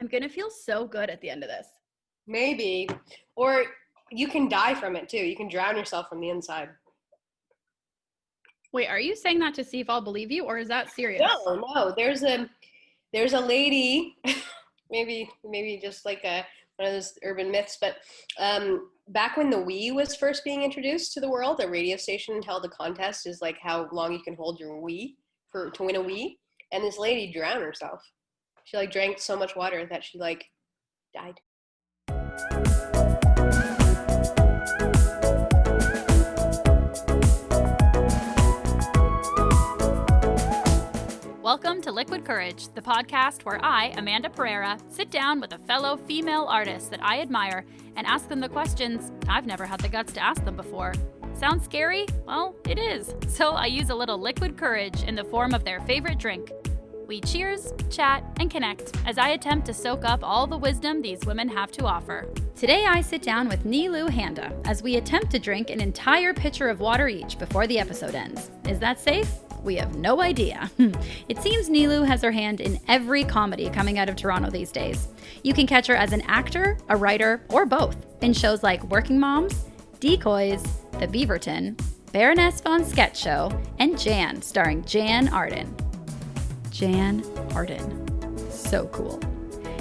I'm going to feel so good at the end of this. Maybe. Or you can die from it too. You can drown yourself from the inside. Wait, are you saying that to see if I'll believe you, or is that serious? No. There's a lady, maybe just like one of those urban myths, but back when the Wii was first being introduced to the world, a radio station held a contest, is like how long you can hold your Wii to win a Wii, and this lady drowned herself. She like drank so much water that she like died. Welcome to Liquid Courage, the podcast where I, Amanda Pereira, sit down with a fellow female artist that I admire and ask them the questions I've never had the guts to ask them before. Sounds scary? Well, it is. So I use a little liquid courage in the form of their favorite drink. We cheers, chat, and connect as I attempt to soak up all the wisdom these women have to offer. Today I sit down with Nelu Handa as we attempt to drink an entire pitcher of water each before the episode ends. Is that safe? We have no idea. It seems Nelu has her hand in every comedy coming out of Toronto these days. You can catch her as an actor, a writer, or both in shows like Working Moms, Decoys, The Beaverton, Baroness Von Sketch Show, and Jan, starring Jan Arden. Jan Arden. So cool.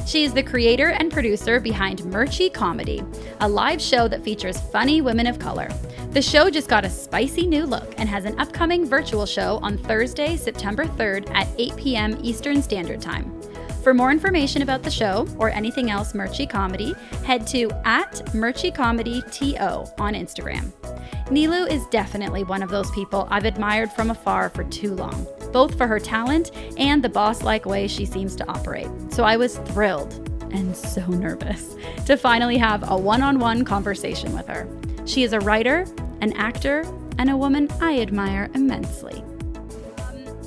She is the creator and producer behind Mirchi Comedy, a live show that features funny women of color. The show just got a spicy new look and has an upcoming virtual show on Thursday, September 3rd at 8 p.m. Eastern Standard Time. For more information about the show or anything else Mirchi Comedy, head to @MirchiComedyTO on Instagram. Nelu is definitely one of those people I've admired from afar for too long, both for her talent and the boss-like way she seems to operate. So I was thrilled and so nervous to finally have a one-on-one conversation with her. She is a writer, an actor, and a woman I admire immensely.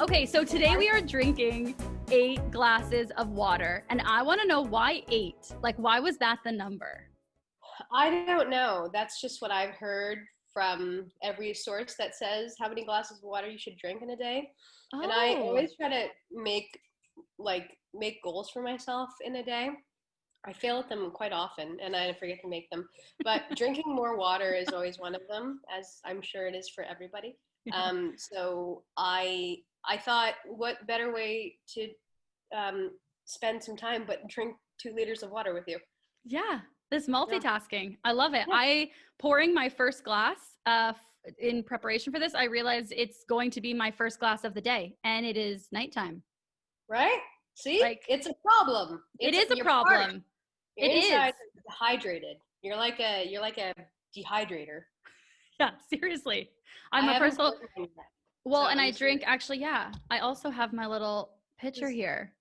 Okay, so today we are drinking 8 glasses of water, and I want to know why 8? Like, why was that the number? I don't know. That's just what I've heard from every source that says how many glasses of water you should drink in a day. Oh. And I always try to make goals for myself in a day. I fail at them quite often, and I forget to make them. But drinking more water is always one of them, as I'm sure it is for everybody. So I thought, what better way to spend some time but drink 2 liters of water with you? Yeah, this multitasking. Yeah. I love it. Yeah. Pouring my first glass in preparation for this, I realized it's going to be my first glass of the day, and it is nighttime. Right? See? It's a problem. It is a problem. Your inside is dehydrated. You're like a dehydrator. Yeah, seriously. I'm a personal. Well, so and I drink. Actually, yeah. I also have my little pitcher here.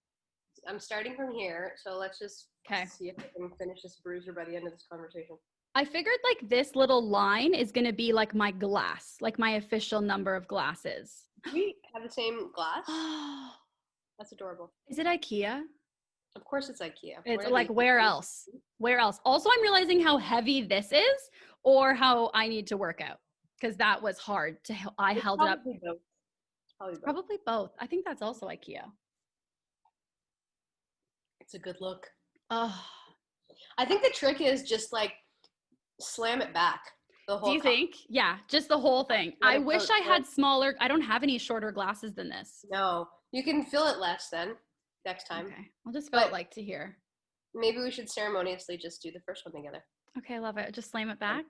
I'm starting from here, so let's just see if I can finish this bruiser by the end of this conversation. I figured like this little line is going to be like my glass, like my official number of glasses. We have the same glass. That's adorable. Is it IKEA? Of course it's IKEA. It's like, where else? Where else? Also, I'm realizing how heavy this is or how I need to work out, because that was hard to, I held it up. Both. Probably both. I think that's also IKEA. It's a good look. Oh. I think the trick is just like slam it back. The whole Do you think? Yeah, just the whole thing. I wish I had smaller. I don't have any shorter glasses than this. No, you can fill it less then next time. Okay, I'll just fill it like to here. Maybe we should ceremoniously just do the first one together. Okay, love it. Just slam it back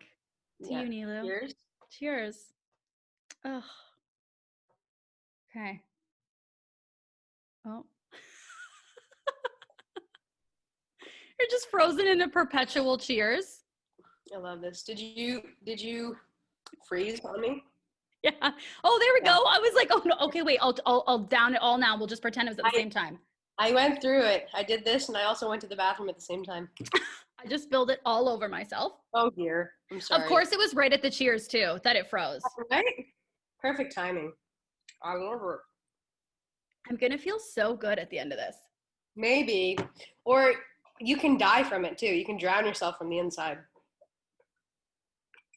to you, Nelu. Cheers. Cheers. Oh. Okay. Oh. You're just frozen in a perpetual cheers. I love this. Did you freeze on me? Yeah. Oh, there we go. I was like, oh no. Okay, wait. I'll down it all now. We'll just pretend it was at the same time. I went through it. I did this, and I also went to the bathroom at the same time. I just spilled it all over myself. Oh dear. I'm sorry. Of course, it was right at the cheers too that it froze. Right? Perfect timing. I love it. I'm gonna feel so good at the end of this. Maybe, or you can die from it too. You can drown yourself from the inside.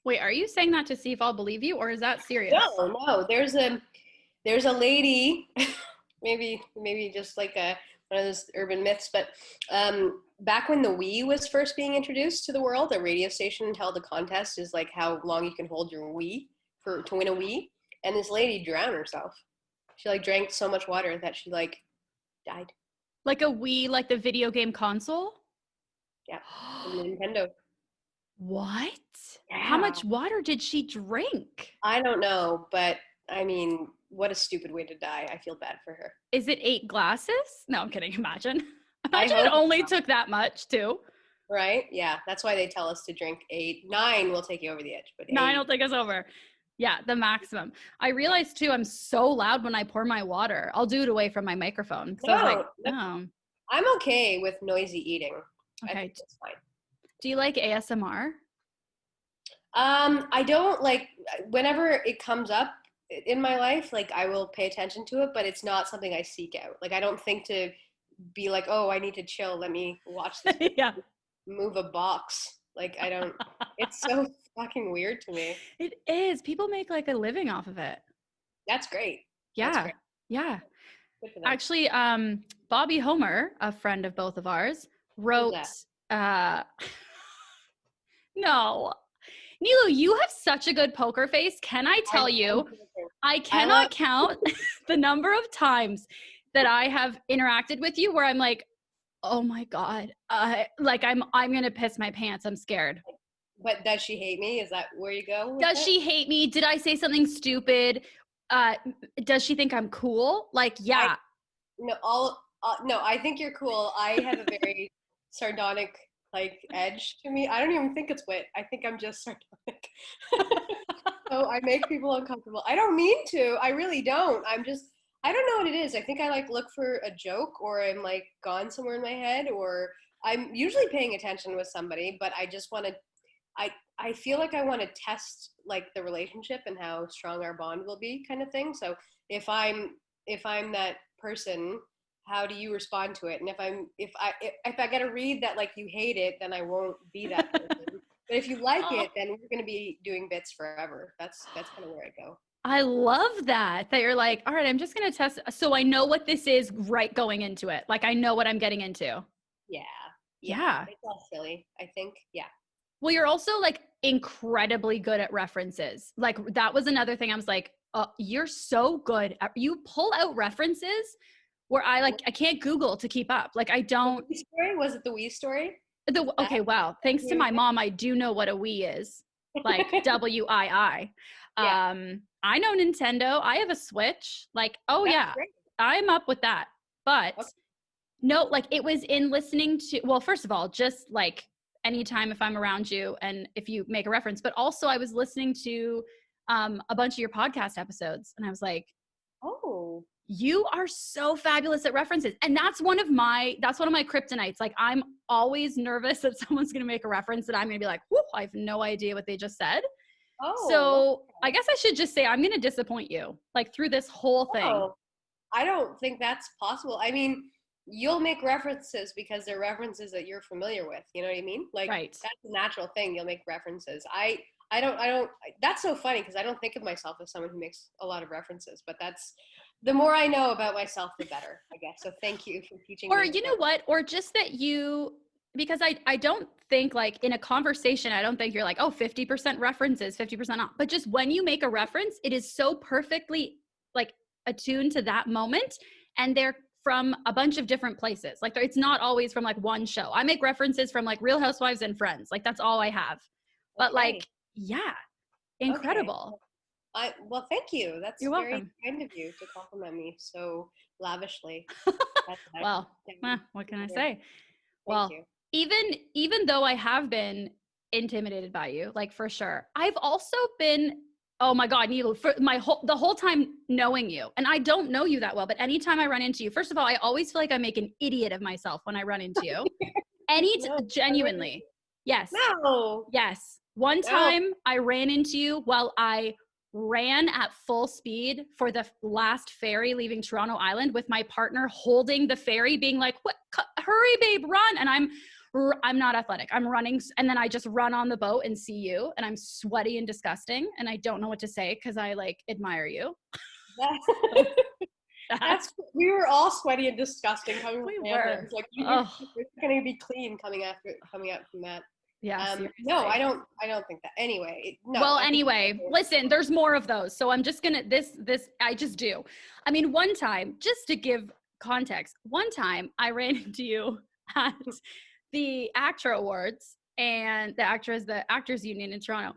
Wait, are you saying that to see if I'll believe you, or is that serious? No. There's a lady, maybe just like one of those urban myths. But back when the Wii was first being introduced to the world, a radio station held a contest, is like how long you can hold your Wii to win a Wii. And this lady drowned herself. She like drank so much water that she like died. Like a Wii, like the video game console? Yeah, Nintendo. What? Yeah. How much water did she drink? I don't know, but I mean, what a stupid way to die. I feel bad for her. Is it 8 glasses? No, I'm kidding. Imagine it only took that much too. Right? Yeah, that's why they tell us to drink 8. 9 will take you over the edge, but 8. 9 will take us over. Yeah, the maximum. I realized too, I'm so loud when I pour my water. I'll do it away from my microphone. So I was like, oh. I'm okay with noisy eating. Okay. I think that's fine. Do you like ASMR? I don't like, whenever it comes up in my life, like I will pay attention to it, but it's not something I seek out. Like I don't think to be like, oh, I need to chill. Let me watch this. Yeah. Move a box. Like I don't, it's so fucking weird to me. It is. People make like a living off of it. That's great. Yeah. That's great. Yeah. Actually, Bobby Homer, a friend of both of ours, wrote, no. Nelu, you have such a good poker face. Can I tell you, I cannot count the number of times that I have interacted with you where I'm like, oh my God, like I'm going to piss my pants. I'm scared. But does she hate me? Is that where you go? Does she hate me? Did I say something stupid? Does she think I'm cool? Like, yeah. No, I think you're cool. I have a very sardonic like edge to me. I don't even think it's wit. I think I'm just sardonic. So I make people uncomfortable. I don't mean to. I really don't. I don't know what it is. I think I like look for a joke, or I'm like gone somewhere in my head, or I'm usually paying attention with somebody, but I just want to, I feel like I want to test like the relationship and how strong our bond will be, kind of thing. So if I'm that person, how do you respond to it? And if I get a read that like you hate it, then I won't be that person. But if you like it, then we're going to be doing bits forever. That's kind of where I go. I love that you're like, all right, I'm just going to test. So I know what this is right going into it. Like I know what I'm getting into. Yeah. It's all silly, I think. Yeah. Well, you're also like incredibly good at references. Like that was another thing. I was like, you're so good. You pull out references where I can't Google to keep up. Like I don't. The Wii story? Was it the Wii story? Okay, wow. Thanks to my mom, I do know what a Wii is. Like WII. Yeah. I know Nintendo. I have a Switch. Like, oh yeah, great. I'm up with that. But no, like it was in listening to, well, first of all, just like anytime if I'm around you and if you make a reference, but also I was listening to a bunch of your podcast episodes and I was like, oh, you are so fabulous at references. And that's one of my kryptonites. Like I'm always nervous that someone's going to make a reference that I'm going to be like, whoop, I have no idea what they just said. Oh, so I guess I should just say I'm going to disappoint you like through this whole thing. I don't think that's possible. I mean, you'll make references because they're references that you're familiar with. You know what I mean? Like that's a natural thing. You'll make references. I don't, that's so funny because I don't think of myself as someone who makes a lot of references, but that's, the more I know about myself, the better, I guess. So thank you for teaching me. Or you know what? Or just that you, because I don't think like in a conversation, I don't think you're like, oh, 50% references, 50% not. But just when you make a reference, it is so perfectly like attuned to that moment. And they're from a bunch of different places. Like it's not always from like one show. I make references from like Real Housewives and Friends. Like that's all I have. But like, yeah, incredible. Okay. Well, thank you. That's You're very welcome. kind of you to compliment me so lavishly. Well, what can I say? Well, even though I have been intimidated by you, like for sure, I've also been, oh my God, Nelu, for the whole time knowing you, and I don't know you that well, but anytime I run into you, first of all, I always feel like I make an idiot of myself when I run into you. Genuinely. Yes. No. Yes. One time I ran into you while I ran at full speed for the last ferry leaving Toronto Island with my partner holding the ferry being like, what, hurry babe, run. And I'm not athletic. I'm running. And then I just run on the boat and see you and I'm sweaty and disgusting. And I don't know what to say because I like admire you. We were all sweaty and disgusting coming We from were. Handa. It's like you're gonna be clean coming out from that. Yeah. No, I don't think that. Anyway, no. Well, anyway, listen, there's more of those. So I'm just gonna I just do. I mean, one time, just to give context, one time I ran into you at the ACTRA Awards and the Actors Union in Toronto.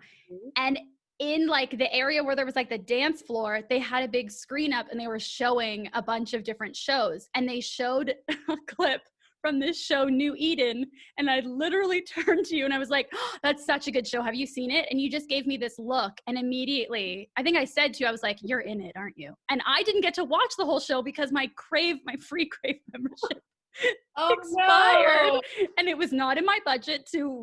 And in like the area where there was like the dance floor, they had a big screen up and they were showing a bunch of different shows. And they showed a clip from this show, New Eden. And I literally turned to you and I was like, oh, that's such a good show. Have you seen it? And you just gave me this look. And immediately, I think I said to you, I was like, you're in it, aren't you? And I didn't get to watch the whole show because my free Crave membership expired. No. And it was not in my budget to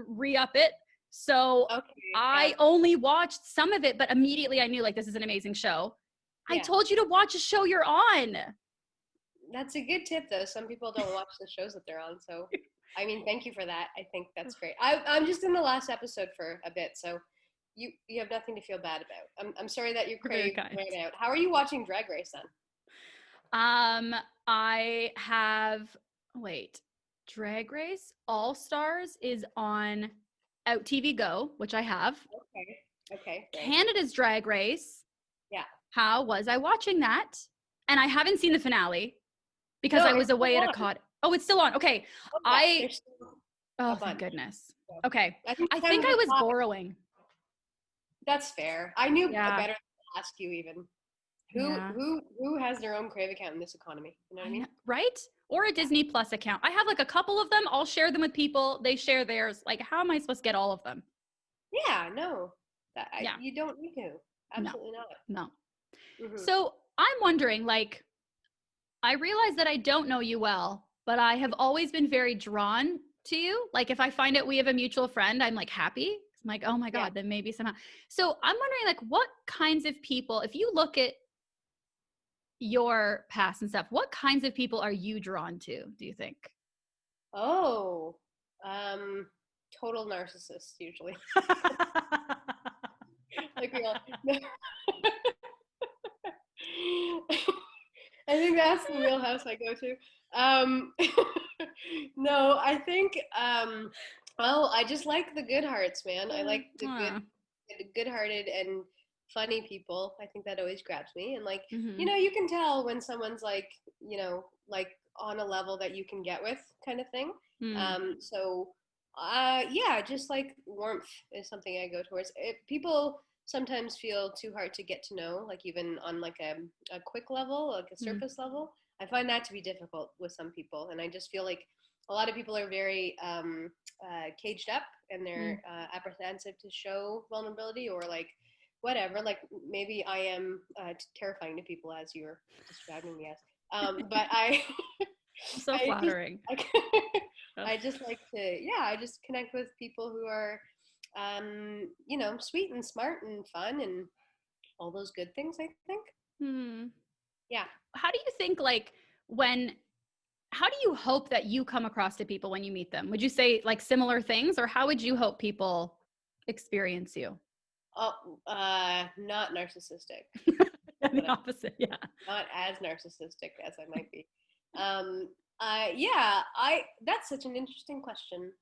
re-up it. So I only watched some of it, but immediately I knew like, this is an amazing show. Yeah. I told you to watch a show you're on. That's a good tip though. Some people don't watch the shows that they're on. So, I mean, thank you for that. I think that's great. I'm just in the last episode for a bit. So you have nothing to feel bad about. I'm sorry that your crave ran out. How are you watching Drag Race then? I have, Drag Race All Stars is on Out TV Go, which I have. Okay. Canada's Drag Race. Yeah. How was I watching that? And I haven't seen the finale because I was away at a con. Oh, it's still on. Okay. Oh, thank goodness. Okay. I think I was borrowing. That's fair. I knew better than to ask you even. Who has their own Crave account in this economy? You know what I mean? Right? Or a Disney Plus account. I have like a couple of them. I'll share them with people. They share theirs. Like, how am I supposed to get all of them? Yeah, no. You don't need to. Absolutely not. No. Mm-hmm. So I'm wondering, like, I realize that I don't know you well, but I have always been very drawn to you. Like, if I find out we have a mutual friend, I'm like happy. I'm like, oh my God, then maybe somehow. So I'm wondering, like, what kinds of people, if you look at your past and stuff, what kinds of people are you drawn to, do you think? Oh, total narcissists usually. Like we all. I think that's the wheelhouse I go to. No, I think I just like the good hearts, man. I like the good-hearted and funny people. I think that always grabs me. And like, you can tell when someone's like, like on a level that you can get with kind of thing. Just like warmth is something I go towards. People sometimes feel too hard to get to know, like even on like a quick level, like a surface level. I find that to be difficult with some people. And I just feel like a lot of people are very caged up and they're apprehensive to show vulnerability or like whatever. Like maybe I am terrifying to people as you're describing me as. But so flattering. I just like to, I just connect with people who are, sweet and smart and fun and all those good things, I think. Yeah. How do you think, like, how do you hope that you come across to people when you meet them? Would you say like similar things, or how would you hope people experience you? Not narcissistic. The opposite, yeah. Not as narcissistic as I might be. That's such an interesting question.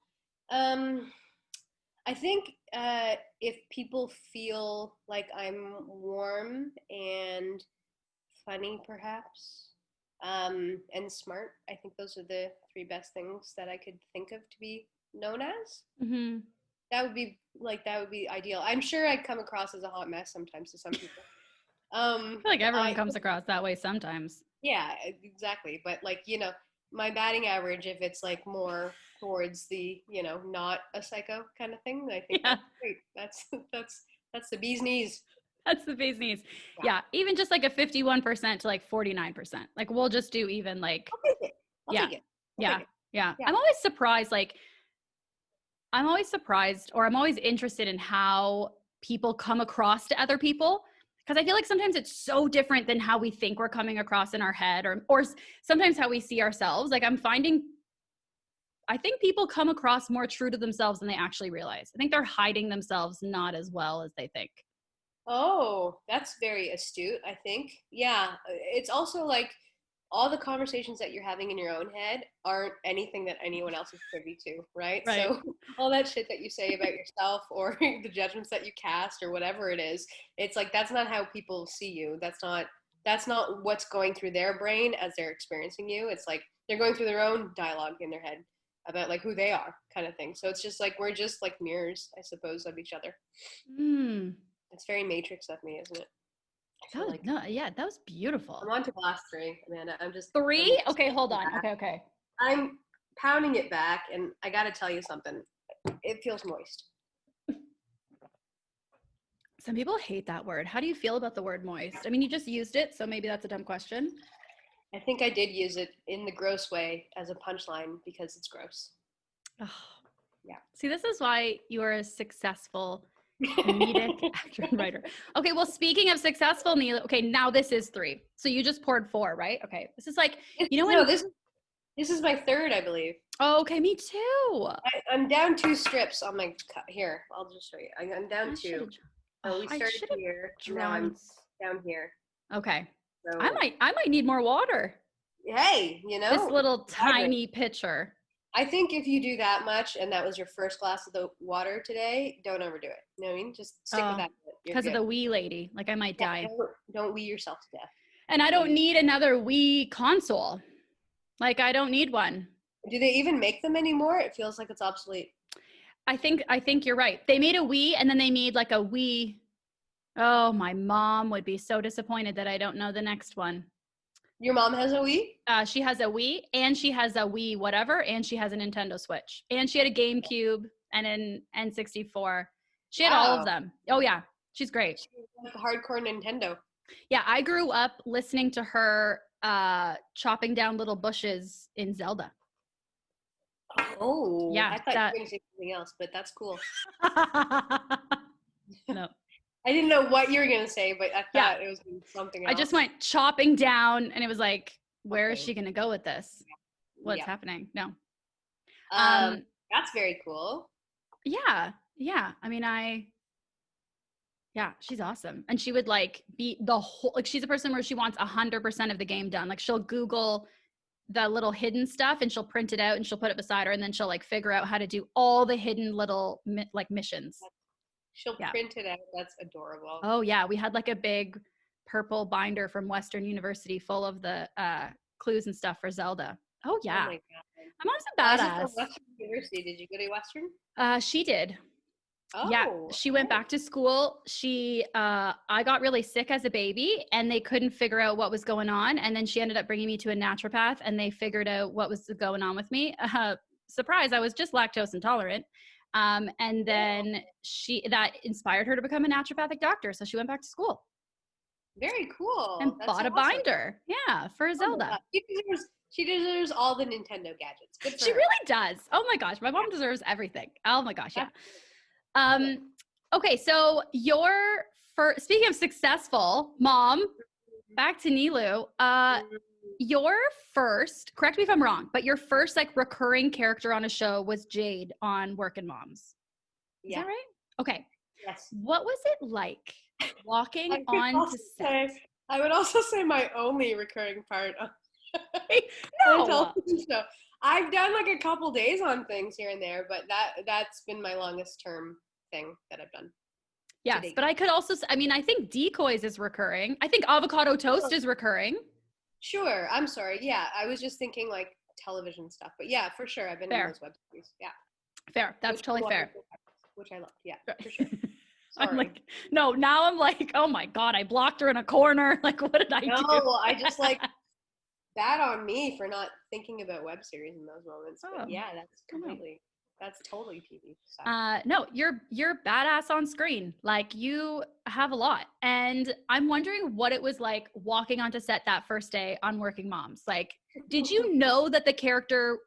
I think if people feel like I'm warm and funny, perhaps, and smart, I think those are the three best things that I could think of to be known as. That would be ideal. I'm sure I come across as a hot mess sometimes to some people. I feel like everyone comes across that way sometimes. Yeah, exactly. But like, my batting average, if it's like more towards the, not a psycho kind of thing, I think that's great. That's the bee's knees. That's the bee's knees. Yeah. Even just like a 51% to like 49%. Like we'll just do even like. I'll take it. Yeah. I'm always surprised, or I'm always interested in how people come across to other people. Because I feel like sometimes it's so different than how we think we're coming across in our head, or sometimes how we see ourselves. Like I think people come across more true to themselves than they actually realize. I think they're hiding themselves not as well as they think. Oh, that's very astute, I think. Yeah, it's also like all the conversations that you're having in your own head aren't anything that anyone else is privy to, right? Right. So all that shit that you say about yourself or the judgments that you cast or whatever it is, it's like that's not how people see you. That's not what's going through their brain as they're experiencing you. It's like they're going through their own dialogue in their head about like who they are kind of thing. So it's just like we're just like mirrors, I suppose, of each other. Hmm. It's very Matrix of me, isn't it? I That feel was, like no, yeah, that was beautiful. I'm on to glass three, Amanda. I'm Three? Okay, hold on. back. Okay. I'm pounding it back, and I got to tell you something. It feels moist. Some people hate that word. How do you feel about the word moist? I mean, you just used it, so maybe that's a dumb question. I think I did use it in the gross way as a punchline because it's gross. Oh. Yeah. See, this is why you are a successful comedic actor and writer. Okay, well, speaking of successful, Neil, okay, now this is three. So you just poured four, right? Okay. This is like, you know when No, this is my third, I believe. Oh, okay, me too. I'm down two strips on my cut. Here, I'll just show you. I'm down two. So we I started should have here. Now drawn. I'm down here. Okay. I So might need more water. hey, This little hydrate. tiny pitcher. I think if you do that much and that was your first glass of the water today, don't overdo it. You know what I mean? Just stick with Oh, that. You're because of good. the wee lady. Like I might Yeah, die. don't wee yourself to death. And I don't need another Wii console. Like I don't need one. Do they even make them anymore? It feels like it's obsolete. I think you're right. They made a Wii and then they made like a Wii. Oh, my mom would be so disappointed that I don't know the next one. Your mom has a Wii? She has a Wii and she has a Wii whatever and she has a Nintendo Switch. And she had a GameCube and an N64. She had all of them. Oh yeah, she's great. She's like a hardcore Nintendo. Yeah, I grew up listening to her chopping down little bushes in Zelda. Oh, Yeah, I thought you were going to say something else, but that's cool. No. I didn't know what you were going to say, but I thought it was something else. I just went chopping down and it was like, where is she going to go with this? What's happening? No. That's very cool. Yeah. I mean, she's awesome. And she would like be the whole, like she's a person where she wants 100% of the game done. Like she'll Google the little hidden stuff and she'll print it out and she'll put it beside her and then she'll like figure out how to do all the hidden little like missions. She'll print it out. That's adorable. Oh yeah. We had like a big purple binder from Western University full of the clues and stuff for Zelda. Oh yeah. Oh my God. My mom's a badass. Western University. Did you go to Western? She did. Oh, yeah, she went back to school. I got really sick as a baby and they couldn't figure out what was going on. And then she ended up bringing me to a naturopath and they figured out what was going on with me. Surprise, I was just lactose intolerant. And then that inspired her to become a naturopathic doctor. So she went back to school. Very cool. And bought a binder. Yeah, for Zelda. She deserves all the Nintendo gadgets. Good for she her. Really does. Oh my gosh, my mom deserves everything. Oh my gosh, yeah. Okay, so speaking of successful mom, back to Nelu, your first, correct me if I'm wrong, but your first like recurring character on a show was Jade on Workin' Moms. Is that right? Okay. Yes. What was it like walking on to set? I would also say my only recurring part on no. television show. I've done like a couple days on things here and there, but that's been my longest term thing that I've done. Yes, but I could also, I mean, I think Decoys is recurring. I think Avocado Toast is recurring. Sure. I'm sorry. Yeah, I was just thinking like television stuff, but yeah, for sure. I've been in those web series. Yeah. Fair. That's totally fair. Which I loved. Yeah, for sure. I'm like, no, now I'm like, oh my God, I blocked her in a corner. Like, what did I do? No, I just like that on me for not thinking about web series in those moments. But yeah, that's totally TV stuff. No, you're badass on screen. Like you have a lot. And I'm wondering what it was like walking onto set that first day on Working Moms. Like, did you know that the character,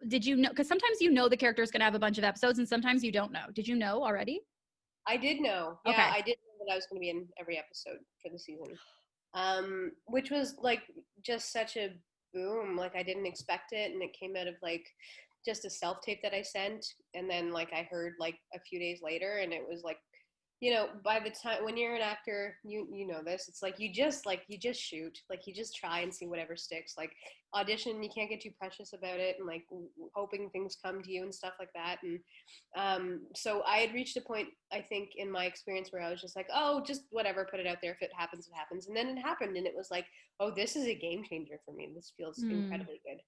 because sometimes you know the character is going to have a bunch of episodes and sometimes you don't know. Did you know already? I did know. Yeah, okay. I did know that I was going to be in every episode for the season. Which was like just such a boom. Like I didn't expect it, and it came out of like just a self tape that I sent, and then like I heard like a few days later, and it was like by the time when you're an actor, you know this. It's like you just shoot, like you just try and see whatever sticks. Like audition, you can't get too precious about it, and like hoping things come to you and stuff like that. And so I had reached a point, I think, in my experience where I was just like, oh, just whatever, put it out there. If it happens, it happens. And then it happened, and it was like, oh, this is a game changer for me. This feels incredibly good.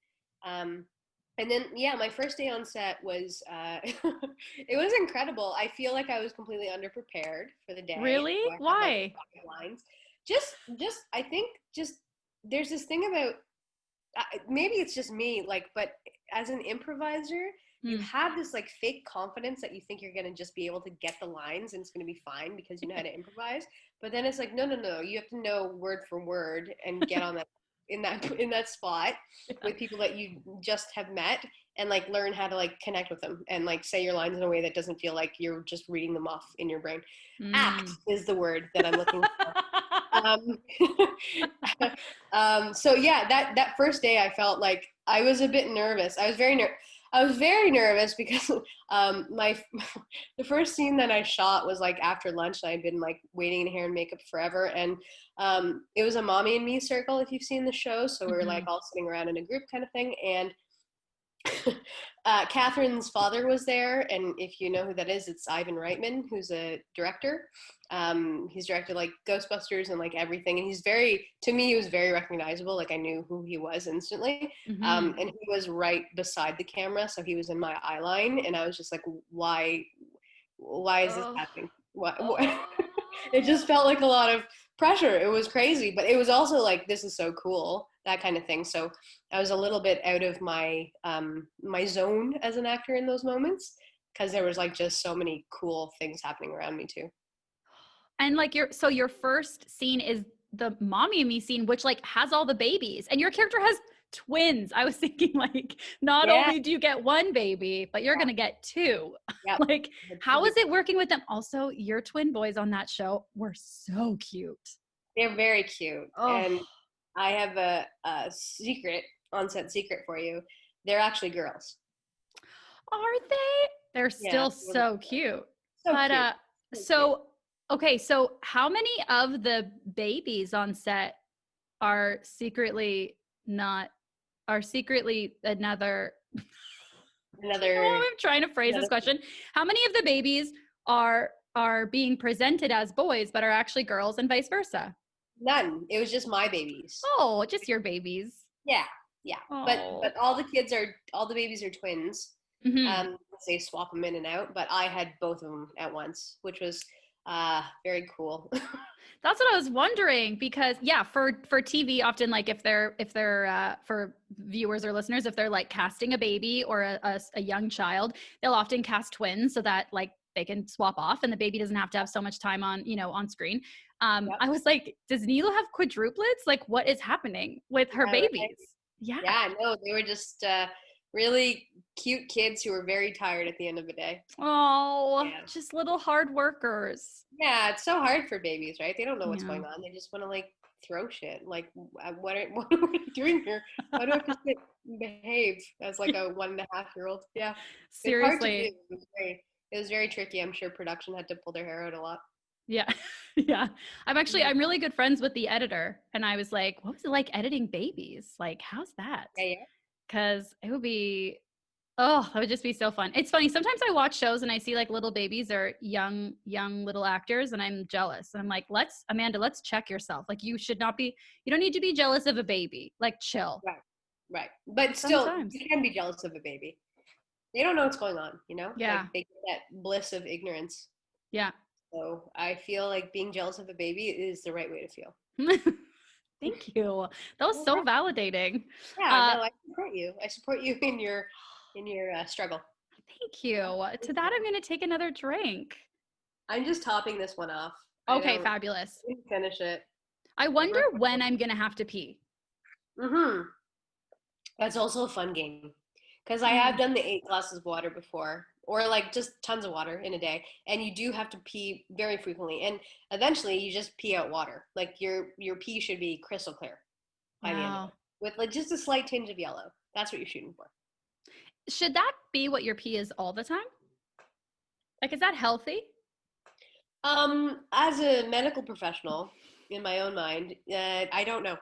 And then, yeah, my first day on set was, it was incredible. I feel like I was completely underprepared for the day. Really? So I had, Why? like, 5 lines. I think there's this thing about, maybe it's just me, like, but as an improviser, you have this like fake confidence that you think you're going to just be able to get the lines and it's going to be fine because you know how to improvise. But then it's like, no, you have to know word for word and get on that in that spot with people that you just have met and like learn how to like connect with them and like say your lines in a way that doesn't feel like you're just reading them off in your brain. Act is the word that I'm looking for. So yeah, that first day I felt like I was a bit nervous. I was very nervous because the first scene that I shot was like after lunch. And I had been like waiting in hair and makeup forever, and it was a mommy and me circle, if you've seen the show. So we're like all sitting around in a group kind of thing, and Catherine's father was there, and if you know who that is, it's Ivan Reitman, who's a director. He's directed like Ghostbusters and like everything, and to me, he was very recognizable. Like I knew who he was instantly. And he was right beside the camera, so he was in my eye line, and I was just like, why is this happening? What? It just felt like a lot of pressure. It was crazy, but it was also like, this is so cool, that kind of thing. So I was a little bit out of my my zone as an actor in those moments because there was like just so many cool things happening around me too. And like your first scene is the mommy and me scene, which like has all the babies, and your character has twins. I was thinking like, not only do you get one baby, but you're gonna get two. Yep. Like, how is it working with them? Also, your twin boys on that show were so cute. They're very cute. And I have a secret, on-set secret for you. They're actually girls. Are they? They're still so cute. So but cute. okay, so how many of the babies on set are secretly another I'm trying to phrase this question. How many of the babies are being presented as boys but are actually girls, and vice versa? None. It was just my babies. Oh, just your babies. Yeah. But all the babies are twins. They swap them in and out, but I had both of them at once, which was very cool. That's what I was wondering, because for TV, often like if they're for viewers or listeners, if they're like casting a baby or a young child, they'll often cast twins so that like they can swap off and the baby doesn't have to have so much time on screen. I was like, does Nelu have quadruplets? Like, what is happening with her babies? Right? Yeah, no, they were just really cute kids who were very tired at the end of the day. Oh, just little hard workers. Yeah, it's so hard for babies, right? They don't know what's going on. They just want to like throw shit. Like, what are we doing here? Why do I have to behave as like a 1.5-year-old? Yeah, seriously. It was very tricky. I'm sure production had to pull their hair out a lot. Yeah. Yeah. I'm really good friends with the editor. And I was like, what was it like editing babies? Like, how's that? Yeah. Because it would be, that would just be so fun. It's funny. Sometimes I watch shows and I see like little babies or young little actors, and I'm jealous. I'm like, Amanda, let's check yourself. Like, you don't need to be jealous of a baby. Like, chill. Right. But still, you can be jealous of a baby. They don't know what's going on, you know? Yeah. Like, they get that bliss of ignorance. Yeah. So I feel like being jealous of a baby is the right way to feel. Thank you. That was so validating. Yeah, no, I support you. I support you in your struggle. Thank you. To that, I'm going to take another drink. I'm just topping this one off. Okay, fabulous. Finish it. I wonder when I'm going to have to pee. That's also a fun game. Because I have done the 8 glasses of water before, or like just tons of water in a day, and you do have to pee very frequently, and eventually you just pee out water. Like your pee should be crystal clear by the end of it, with like just a slight tinge of yellow. That's what you're shooting for. Should that be what your pee is all the time? Like, is that healthy? As a medical professional, in my own mind, I don't know.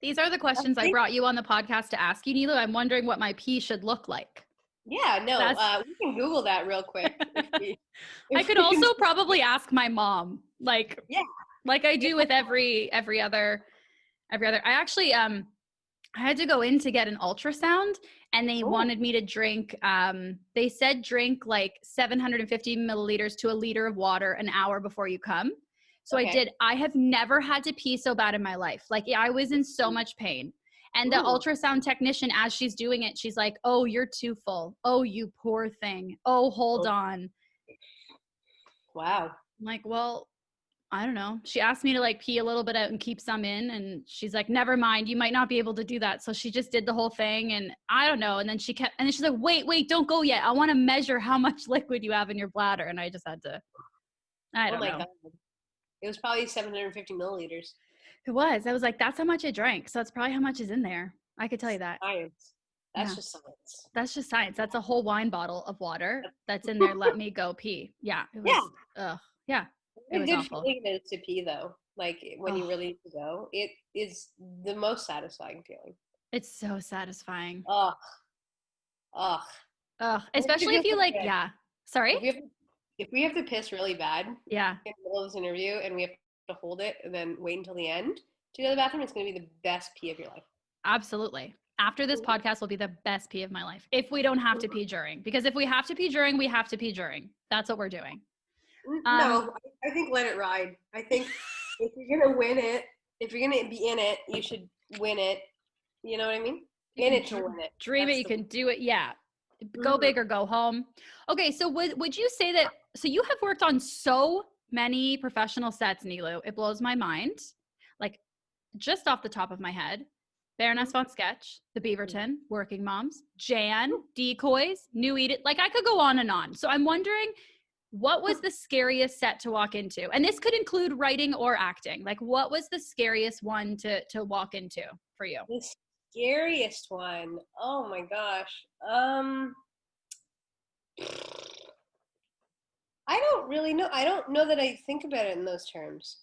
These are the questions I brought you on the podcast to ask you, Nelu. I'm wondering what my pee should look like. Yeah, no, That's we can Google that real quick I if could we can. also probably ask my mom, Yeah, like I do with every other. I actually I had to go in to get an ultrasound, and they oh, wanted me to drink they said drink like 750 milliliters to a liter of water an hour before you come. So I okay. did. I have never had to pee so bad in my life. Like I was in so much pain. And the Ooh, ultrasound technician, as she's doing it, she's like, "Oh, you're too full. Oh, you poor thing. Oh, hold oh, on." wow. I'm like, "Well, I don't know." She asked me to like pee a little bit out and keep some in. And she's like, "Never mind. You might not be able to do that." So she just did the whole thing. And I don't know. And then and then she's like, wait, don't go yet. I want to measure how much liquid you have in your bladder. And I just had to, I Oh don't my know. God. It was probably 750 milliliters. It was. I was like, that's how much I drank. So that's probably how much is in there. I could tell you that. Science. That's Yeah. just science. That's just science. That's a whole wine bottle of water that's in there. Let me go pee. Yeah. It Yeah. was, yeah, it What a was good awful. feeling it is to pee, though. Like when you Oh, really need to go, it is the most satisfying feeling. it's so satisfying. Ugh, ugh. Ugh. It makes you Especially feel if you so like, good. yeah. Sorry? If we have if we have to piss really bad in Yeah. the middle of this interview and we have to hold it and then wait until the end to go to the bathroom, it's going to be the best pee of your life. Absolutely. After this Mhm. podcast will be the best pee of my life. If we don't have to pee during, because if we have to pee during, we have to pee during. That's what we're doing. Um, No, I think let it ride. I think if you're gonna win it, if you're gonna be in it, you should win it. You know what I mean? you In can it to win it. dream it, That's you the. can do it. Yeah. Go Mhm. big or go home. Okay, so would you say that so you have worked on so many professional sets, Nelu? It blows my mind. Like just off the top of my head, Baroness von Sketch, The Beaverton, Working Moms, Jan, Decoys, New Edith. Like I could go on and on. So I'm wondering, what was the scariest set to walk into? And this could include writing or acting. Like what was the scariest one to walk into for you? The scariest one. Oh my gosh. I don't really know. I don't know that I think about it in those terms.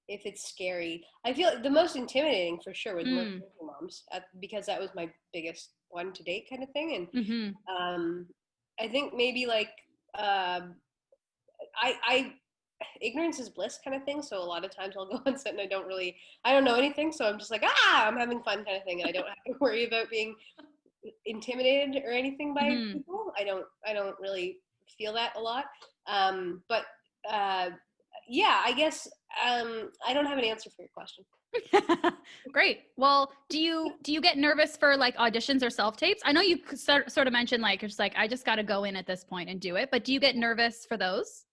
If it's scary, I feel like the most intimidating for sure was Mm, Working Moms because that was my biggest one to date kind of thing, and mm-hmm. I think maybe like um I ignorance is bliss kind of thing. So a lot of times I'll go on set and I don't know anything. So I'm just like, I'm having fun kind of thing. And I don't have to worry about being intimidated or anything by Mm-hmm. people. I don't really feel that a lot. But uh, yeah, I guess I don't have an answer for your question. Great. Well, do you get nervous for like auditions or self tapes? I know you sort of mentioned like it's like I just got to go in at this point and do it, but do you get nervous for those?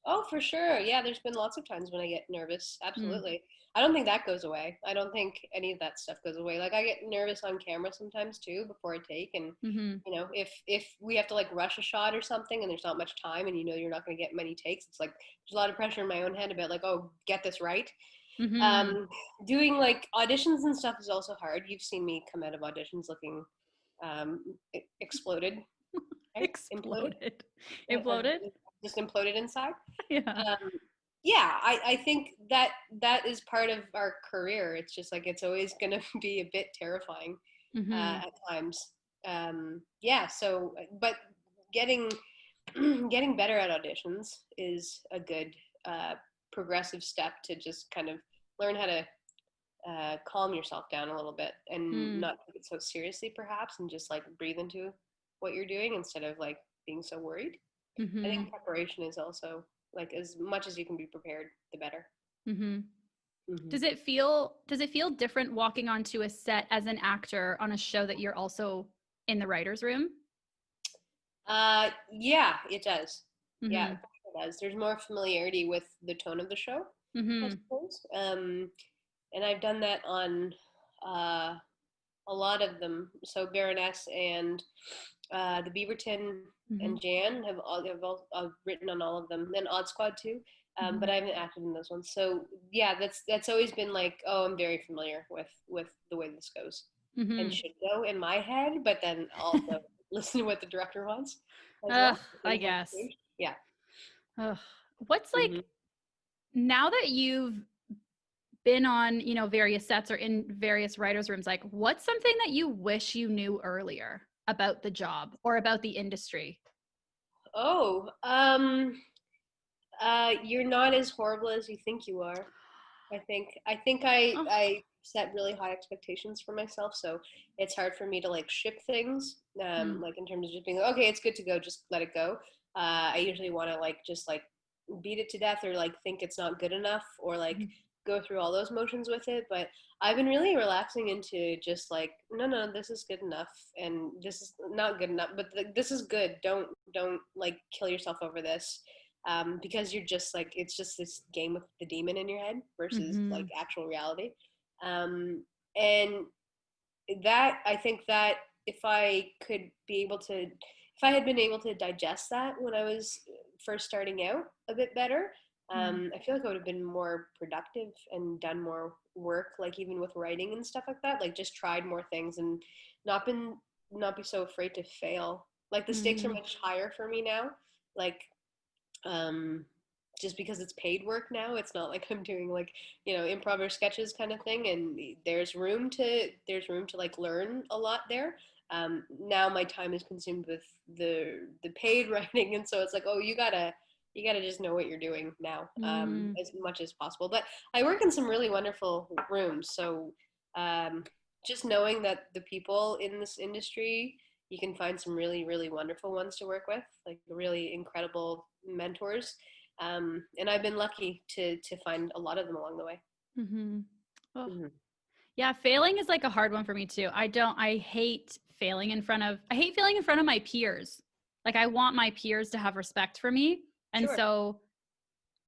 Oh, for sure. Yeah, there's been lots of times when I get nervous. Mm. Absolutely. I don't think that goes away. I don't think any of that stuff goes away. Like I get nervous on camera sometimes too before I take, and Mm-hmm. if we have to like rush a shot or something and there's not much time and you're not going to get many takes, it's like there's a lot of pressure in my own head about like, oh, get this right. Mm-hmm. Um doing like auditions and stuff is also hard. You've seen me come out of auditions looking exploded, right? Imploded. Exploded. Or Imploded? just imploded inside. Yeah. um, yeah, I think that is part of our career. It's just like it's always going to be a bit terrifying Mm-hmm. at times. Yeah, so but getting getting better at auditions is a good progressive step to just kind of learn how to calm yourself down a little bit and Mm. not take it so seriously, perhaps, and just like breathe into what you're doing instead of like being so worried. I Mm-hmm. think preparation is also like as much as you can be prepared, the better. Mm-hmm. Hmm. Does it feel different walking onto a set as an actor on a show that you're also in the writer's room? Yeah, it does. Yeah, Mm-hmm. it does. There's more familiarity with the tone of the show, I Mm-hmm. suppose. And I've done that on uh, a lot of them. So Baroness and the Beaverton Mm-hmm. and Jan have written on all of them. And Odd Squad too. Mm-hmm. But I haven't acted in those ones. So yeah, that's always been like, oh, I'm very familiar with the way this goes, and Mm-hmm. should go in my head, but then also listen to what the director wants as Ugh, well. I Things might guess. change. Yeah. Ugh. What's like Hmm. now that you've been on, various sets or in various writers' rooms, like what's something that you wish you knew earlier about the job or about the industry? Oh, you're not as horrible as you think you are. I think Oh. I set really high expectations for myself, so it's hard for me to like ship things. Mm. Like in terms of just being like, okay, it's good to go, just let it go. I usually want to like just like beat it to death or like think it's not good enough or like Mhm. go through all those motions with it. But I've been really relaxing into just like, no, this is good enough, and this is not good enough, but this is good. Don't like kill yourself over this, because you're just like it's just this game with the demon in your head versus like Mhm. actual reality. Um, and that I think that if I could be able to, if I had been able to digest that when I was first starting out a bit better, Mm. I feel like I would have been more productive and done more work, like even with writing and stuff like that. Like just tried more things and not been not be so afraid to fail. Like the stakes are Mm. much higher for me now. Like um, just because it's paid work now. It's not like I'm doing like improv or sketches kind of thing, and there's room to like learn a lot there. Now my time is consumed with the paid writing, and so it's like, oh, you gotta just know what you're doing now, Mm. as much as possible. But I work in some really wonderful rooms, so um, just knowing that the people in this industry, you can find some really, really wonderful ones to work with, like really incredible mentors. And I've been lucky to find a lot of them along the way. Mhm. Oh. Mm-hmm. Yeah, failing is like a hard one for me too. I hate I hate failing in front of my peers. Like I want my peers to have respect for me. And Sure. so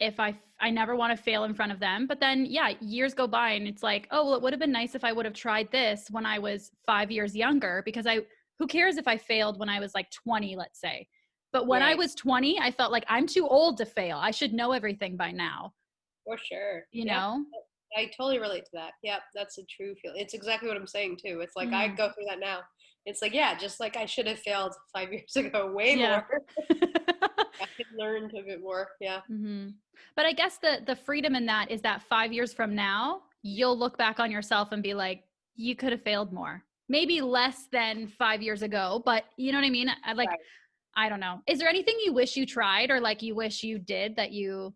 if I never want to fail in front of them, but then yeah, years go by and it's like, oh, well, it would have been nice if I would have tried this when I was 5 years younger because who cares if I failed when I was like 20, let's say. But when I Right. was 20, I felt like I'm too old to fail. I should know everything by now, For sure. you Yep. know? I totally relate to that. Yep. That's a true feel. It's exactly what I'm saying too. It's like I Mm, go through that now. It's like, yeah, just like I should have failed 5 years ago, way yeah. more. I could learn a bit more. Yeah. Hmm. But I guess the freedom in that is that 5 years from now, you'll look back on yourself and be like, you could have failed more. Maybe less than 5 years ago, but you know what I mean? Right. I don't know. Is there anything you wish you tried or like you wish you did that you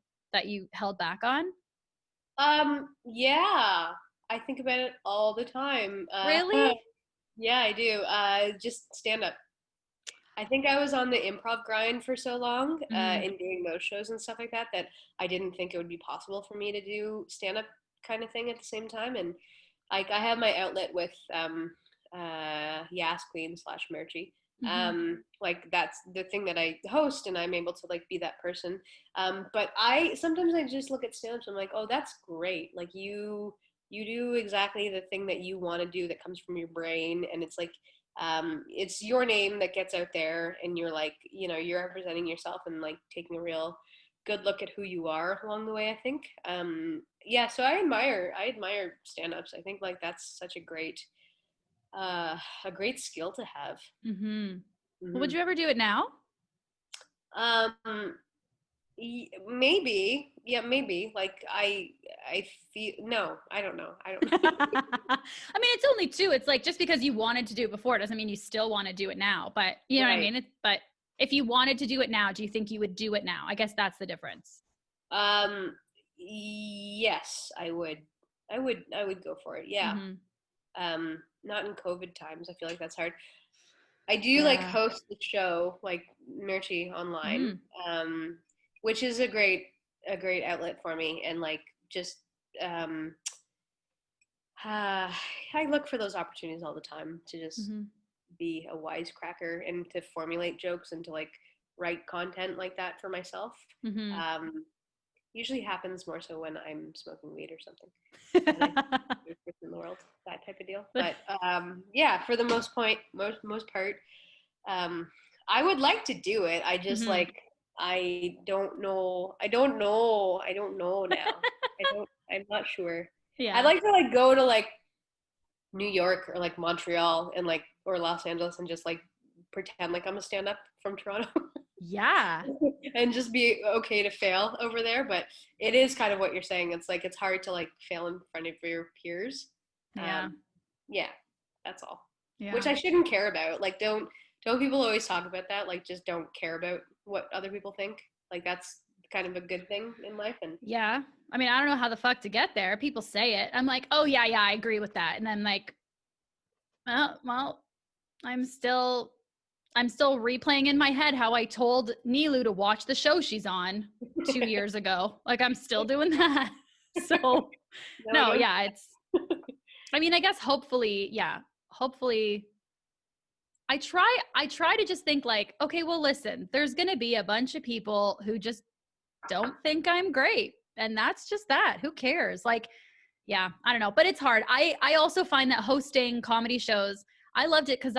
held back on? Yeah. I think about it all the time. Really? Yeah, I do. Just stand up. I think I was on the improv grind for so long, Mm, and doing those shows and stuff like that, that I didn't think it would be possible for me to do stand up kind of thing at the same time. And like I have my outlet with Yas Queen slash Mirchi. mm-hmm, Like that's the thing that I host, and I'm able to like be that person. But I sometimes I just look at stand-ups. I'm like, oh, that's great. Like you do exactly the thing that you want to do that comes from your brain, and it's like it's your name that gets out there, and you're like you're representing yourself and like taking a real good look at who you are along the way, I think. Yeah, so I admire stand-ups. I think like that's such a great skill to have. mm-hmm. Well, would Hmm. you ever do it now? um Maybe, yeah, maybe like I feel, no, I don't know. I mean, it's only two. It's like just because you wanted to do it before doesn't mean you still want to do it now. But you know what I Right. mean? But if you wanted to do it now, do you think you would do it now? I guess that's the difference. Yes, I would go for it, yeah. Hmm. Not in COVID times. I feel like that's hard. I do like Yeah. host the show, like Mirchi online, Mm. um, which is a great outlet for me, and like just um, I look for those opportunities all the time to just Hmm. be a wisecracker and to formulate jokes and to like write content like that for myself. Hmm. Um, Usually happens more so when I'm smoking weed or something, and I in the world, that type of deal. But yeah, for the most part, um, I would like to do it. I just Hmm. like I don't know. I don't know now. I'm not sure. I'd Yeah. like to like go to like New York or like Montreal and like or Los Angeles and just like pretend like I'm a stand up from Toronto. Yeah. and just be okay to fail over there. But it is kind of what you're saying. It's like it's hard to like fail in front of your peers. Yeah. Yeah, that's all. Which Yeah. I shouldn't care about. Like, don't people always talk about that? Like, just don't care about what other people think. Like, that's kind of a good thing in life. And Yeah. I mean, I don't know how the fuck to get there. People say it. I'm like, oh yeah, I agree with that. And then like, oh, well, I'm still replaying in my head how I told Nelu to watch the show she's on 2 years ago. Like I'm still doing that. So no, no, don't. yeah, I mean, I guess hopefully I try to just think like, okay, well listen, there's going to be a bunch of people who just don't think I'm great. And that's just that. Who cares? Like, yeah, I don't know, but it's hard. I also find that hosting comedy shows, I loved it because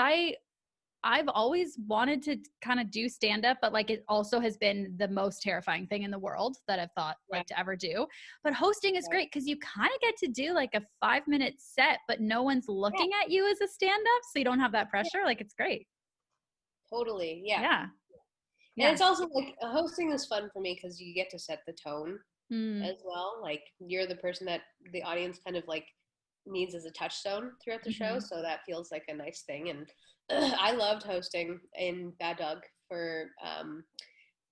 I've always wanted to kind of do stand up, but like it also has been the most terrifying thing in the world that I've thought like to ever do. But hosting is great because you kind of get to do like a 5-minute set, but no one's looking at you as a stand up. So you don't have that pressure. Like it's great. Totally, yeah. Yeah. And Yeah. it's also like hosting is fun for me because you get to set the tone Mm. as well. Like you're the person that the audience kind of like needs as a touchstone throughout the show, Mm-hmm. so that feels like a nice thing. And I loved hosting in Bad Dog for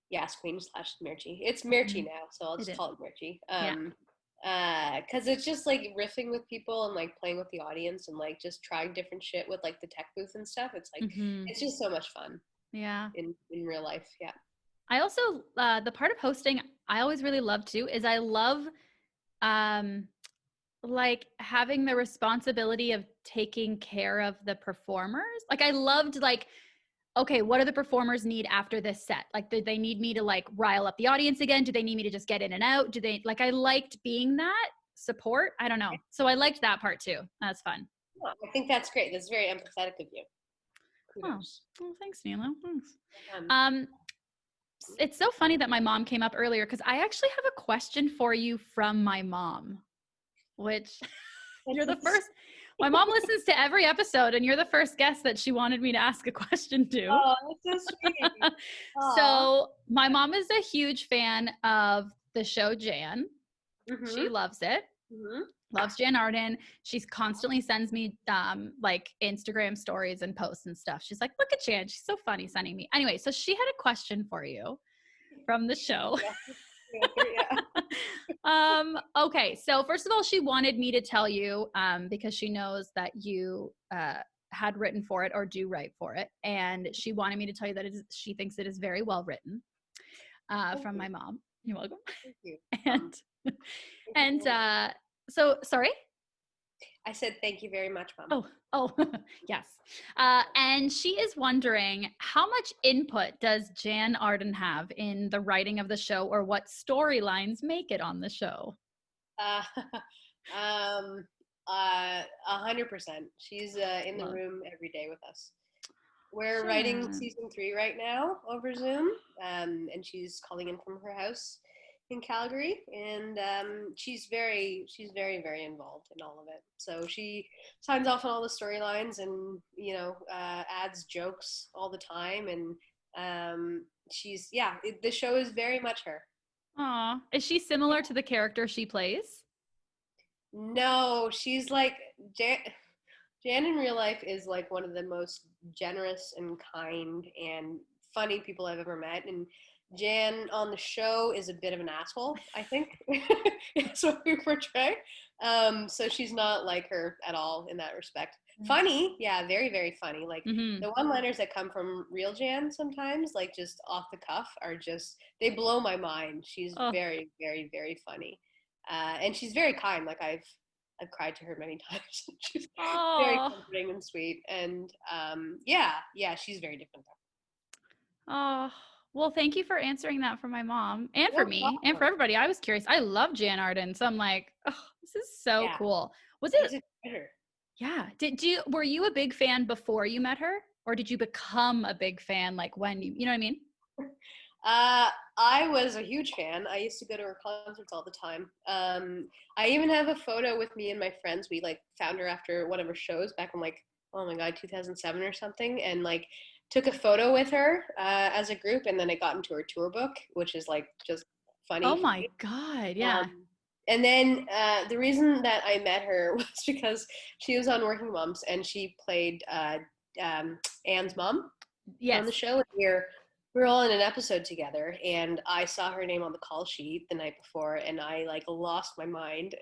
Yas Queen slash Mirchi. It's Mirchi Mm. now, so I'll It just is. call it Mirchi. Yeah. Because it's just like riffing with people and like playing with the audience and like just trying different shit with like the tech booth and stuff. It's like Mm-hmm. it's just so much fun Yeah. in real life. Yeah. I also, the part of hosting I always really love too is I love, um, like having the responsibility of taking care of the performers. Like I loved like, okay, what do the performers need after this set? Like, do they need me to like rile up the audience again? Do they need me to just get in and out? Do they like, I liked being that support. I don't know. So I liked that part too. That's fun. Oh, I think that's great. That's very empathetic of you. Oh, Kudos. well, thanks, Nilo. Thanks. Um, Um, it's so funny that my mom came up earlier because I actually have a question for you from my mom, which you're the first. My mom listens to every episode, and you're the first guest that she wanted me to ask a question to. oh, that's so sweet. Aw. So, my mom is a huge fan of the show Jan. She Mhm. loves it. Mhm. Loves Jan Arden. She's constantly sends me like Instagram stories and posts and stuff. She's like, "Look at Jan. She's so funny sending me." Anyway, so she had a question for you from the show. Yeah. Yeah. Okay, so first of all, she wanted me to tell you because she knows that you had written for it or do write for it, and she wanted me to tell you that she thinks it is very well written from my mom. You're welcome. Thank you. And Thank you and very much. so sorry. I said thank you very much, Mom. Oh, yes. And she is wondering how much input does Jan Arden have in the writing of the show, or what storylines make it on the show? Uh, 100%. She's in the Love. room every day with us. We're writing Jan. season 3 right now over Zoom, and she's calling in from her house in Calgary, and she's very, very involved in all of it. So she signs off on all the storylines, and adds jokes all the time, and the show is very much her. Aw. Is she similar to the character she plays? No, she's like Jan. Jan in real life is like one of the most generous and kind and funny people I've ever met. And Jan on the show is a bit of an asshole, I think. That's what we portray. So she's not like her at all in that respect. Funny, yeah, very, very funny. Like Mm-hmm. the one-liners that come from real Jan sometimes, like just off the cuff, are just, they blow my mind. She's Oh, very, very, very funny. And she's very kind. Like I've cried to her many times. She's very oh, comforting and sweet. And yeah, she's very different oh. Well, thank you for answering that for my mom and though. for No me and for problem. everybody. I was curious. I love Jan Arden, so I'm like, oh, this is so Yeah, cool. Was it? she's a treasure. Yeah. Were you a big fan before you met her, or did you become a big fan like when you know what I mean? I was a huge fan. I used to go to her concerts all the time. I even have a photo with me and my friends. We like found her after one of her shows back in like, oh my god, 2007 or something. And like took a photo with her as a group, and then it got into her tour book, which is like just funny. Oh my God. Yeah. And then the reason that I met her was because she was on Working Moms, and she played Anne's mom on the show. And we were all in an episode together, and I saw her name on the call sheet the night before, and I like lost my mind.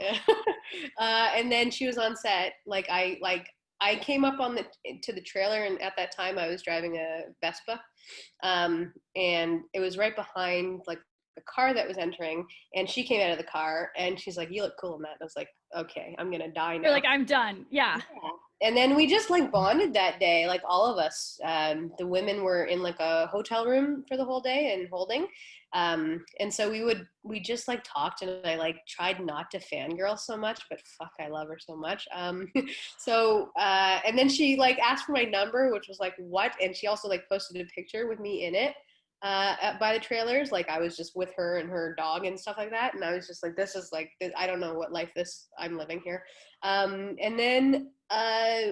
And then she was on set. I came up to the trailer, and at that time I was driving a Vespa, and it was right behind like the car that was entering, and she came out of the car, and she's like, "You look cool in that." And I was like, "Okay, I'm gonna die now." You're like, I'm done. Yeah. And then we just like bonded that day, like all of us. The women were in like a hotel room for the whole day and holding. And so we just like talked, and I like tried not to fangirl so much, but fuck, I love her so much. And then she like asked for my number, which was like, what? And she also like posted a picture with me in it by the trailers. Like I was just with her and her dog and stuff like that. And I was just like, this is like, I don't know what life I'm living here. And then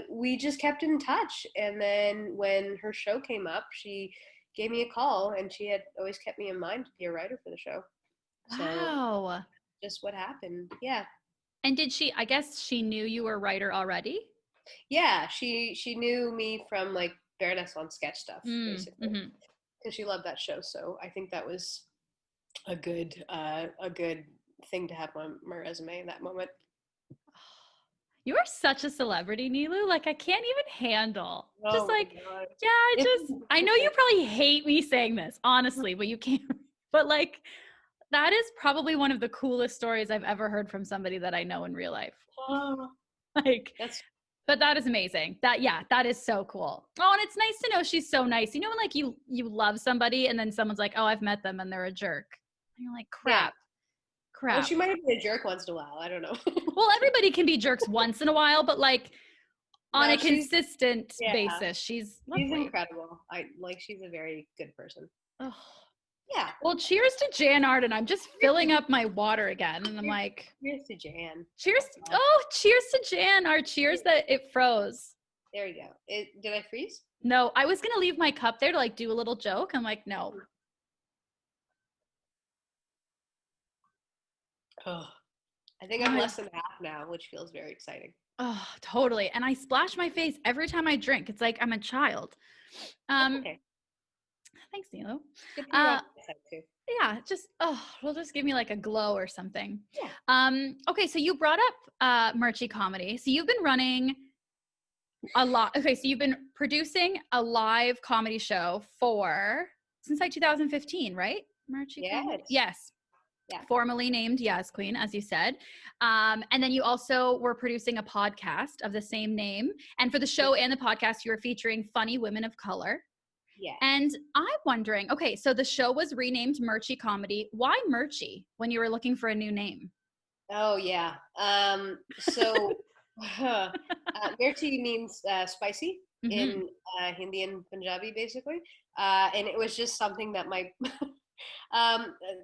we just kept in touch. And then when her show came up, she gave me a call, and she had always kept me in mind to be a writer for the show. Wow. So just what happened. Yeah. And I guess she knew you were a writer already? Yeah. She knew me from like Baroness on Sketch stuff, basically. Mm-hmm. Because she loved that show. So I think that was a good thing to have on my resume in that moment. You are such a celebrity, Nelu. Like I can't even handle. Oh, just like, yeah, I know you probably hate me saying this, honestly, but you can't. But like, that is probably one of the coolest stories I've ever heard from somebody that I know in real life. But that is amazing. That is so cool. Oh, and it's nice to know she's so nice. You know, when like you love somebody and then someone's like, oh, I've met them and they're a jerk. And you're like, crap. Well, she might have been a jerk once in a while. I don't know. Well, everybody can be jerks once in a while, but like on a consistent basis, she's incredible. She's a very good person. Oh. Yeah. Well, cheers to Jan Arden. I'm just filling up my water again, and I'm like, cheers to Jan. Cheers to Jan. Our cheers that it froze. There you go. Did I freeze? No, I was gonna leave my cup there to like do a little joke. I'm like, no. Oh, I think I'm less than half now, which feels very exciting. Oh, totally. And I splash my face every time I drink. It's like I'm a child. Okay. Thanks, Nelu. Yeah, will just give me like a glow or something. Yeah. Okay, so you brought up Mirchi Comedy. So you've been running a lot. Okay, so you've been producing a live comedy show since like 2015, right? Mirchi Comedy? Yes. Yeah. Formerly named Yas Queen, as you said. And then you also were producing a podcast of the same name. And for the show and the podcast, you were featuring funny women of color. Yeah. And I'm wondering, okay, so the show was renamed Mirchi Comedy. Why Mirchi when you were looking for a new name? Oh, yeah. So Mirchi means spicy in Hindi and Punjabi, basically. And it was just something that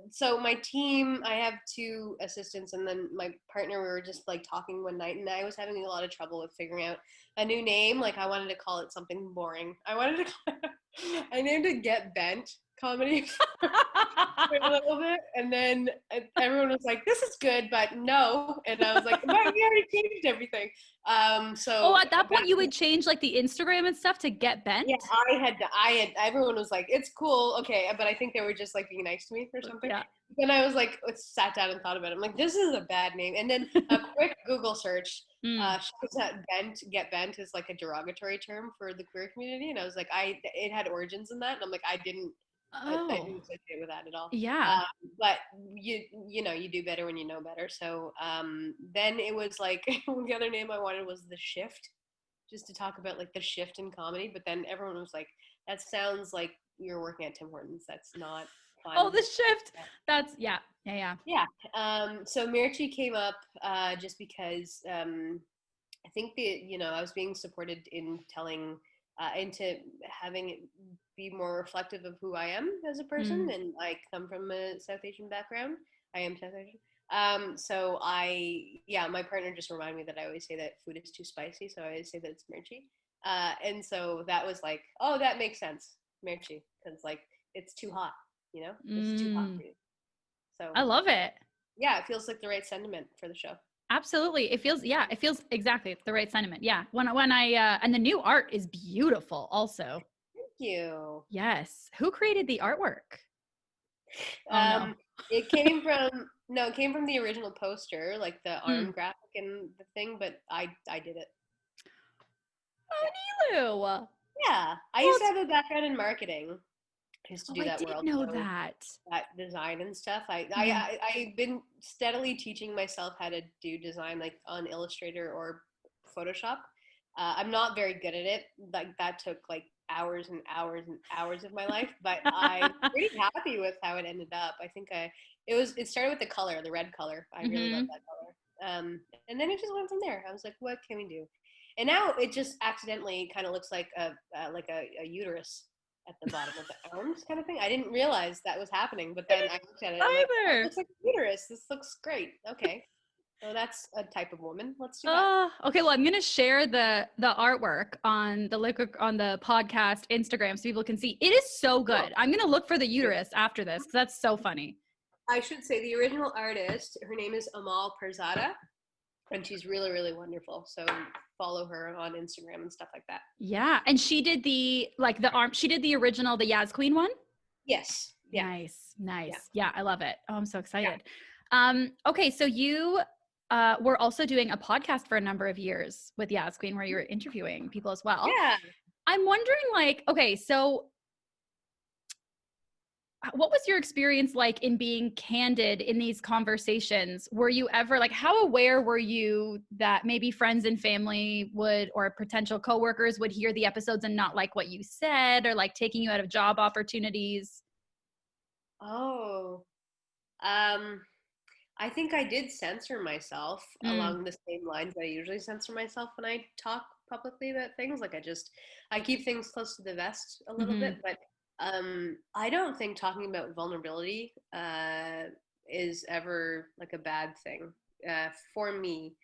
so my team, I have 2 assistants, and then my partner, we were just like talking one night, and I was having a lot of trouble with figuring out a new name. Like I wanted to call it something boring. I named it Get Bent Comedy for a little bit, and then everyone was like, "This is good, but no." And I was like, "But we already changed everything." So at that point, you would change like the Instagram and stuff to Get Bent. Yeah, I had. Everyone was like, "It's cool, okay," but I think they were just like being nice to me or something. Yeah. Then I was like, sat down and thought about it. I'm like, this is a bad name. And then a quick Google search shows that Get Bent is like a derogatory term for the queer community. And I was like, it had origins in that. And I'm like, I didn't associate with that at all. Yeah. But you know, you do better when you know better. So then it was like, the other name I wanted was The Shift, just to talk about like the shift in comedy. But then everyone was like, that sounds like you're working at Tim Hortons. That's not fun. Oh, The Shift. That's yeah. So Mirchi came up just because I think I was being supported in telling into having it be more reflective of who I am as a person, and I come from a South Asian background. I am South Asian. So my partner just reminded me that I always say that food is too spicy, so I always say that it's Mirchi. And so that was like, oh, that makes sense, Mirchi, because like it's too hot, it's too hot for you. So I love it. yeah, it feels like the right sentiment for the show. Absolutely. It feels exactly the right sentiment. Yeah. When I, and the new art is beautiful also. Thank you. Yes. Who created the artwork? Oh no. Um, it came from no, it came from the original poster, like the arm Mm. graphic and the thing, but I did it. Oh, Yeah. Nelu. Well, Yeah. I used to have a background in marketing. I used to oh, do I that did world, know so that. that design and stuff. Mhm. I've been steadily teaching myself how to do design like on Illustrator or Photoshop. I'm not very good at it. Like that took like hours and hours and hours of my life, but I'm pretty happy with how it ended up. I think it started with the color, the red color. I really love Mhm. that color. And then it just went from there. I was like, what can we do? And now it just accidentally kind of looks like a uterus at the bottom of the arms kind of thing. I didn't realize that was happening, but then I looked at it. I'm like, oh, it Either. looks like a uterus. This looks great. Okay, so that's a type of woman. Let's do that. Okay, well, I'm gonna share the artwork on the podcast Instagram so people can see. It is so Cool. good. I'm gonna look for the uterus after this because that's so funny. I should say the original artist. Her name is Amal Perzada, and she's really, really wonderful. So follow her on Instagram and stuff like that. Yeah, and she did the arm. She did the original, the Yaz Queen one. Yes. Yeah. Nice, Yeah. nice. Yeah, I love it. Oh, I'm so Yeah. excited. Okay, so you were also doing a podcast for a number of years with Yaz Queen where you were interviewing people as well. Yeah. I'm wondering, like, okay, so what was your experience like in being candid in these conversations? Were you ever like, how aware were you that maybe friends and family would, or potential coworkers would hear the episodes and not like what you said, or like taking you out of job opportunities? Oh. I think I did censor myself Mm, along the same lines that I usually censor myself when I talk publicly about things. Like I keep things close to the vest a little mm-hmm, bit, but I don't think talking about vulnerability is ever like a bad thing for me.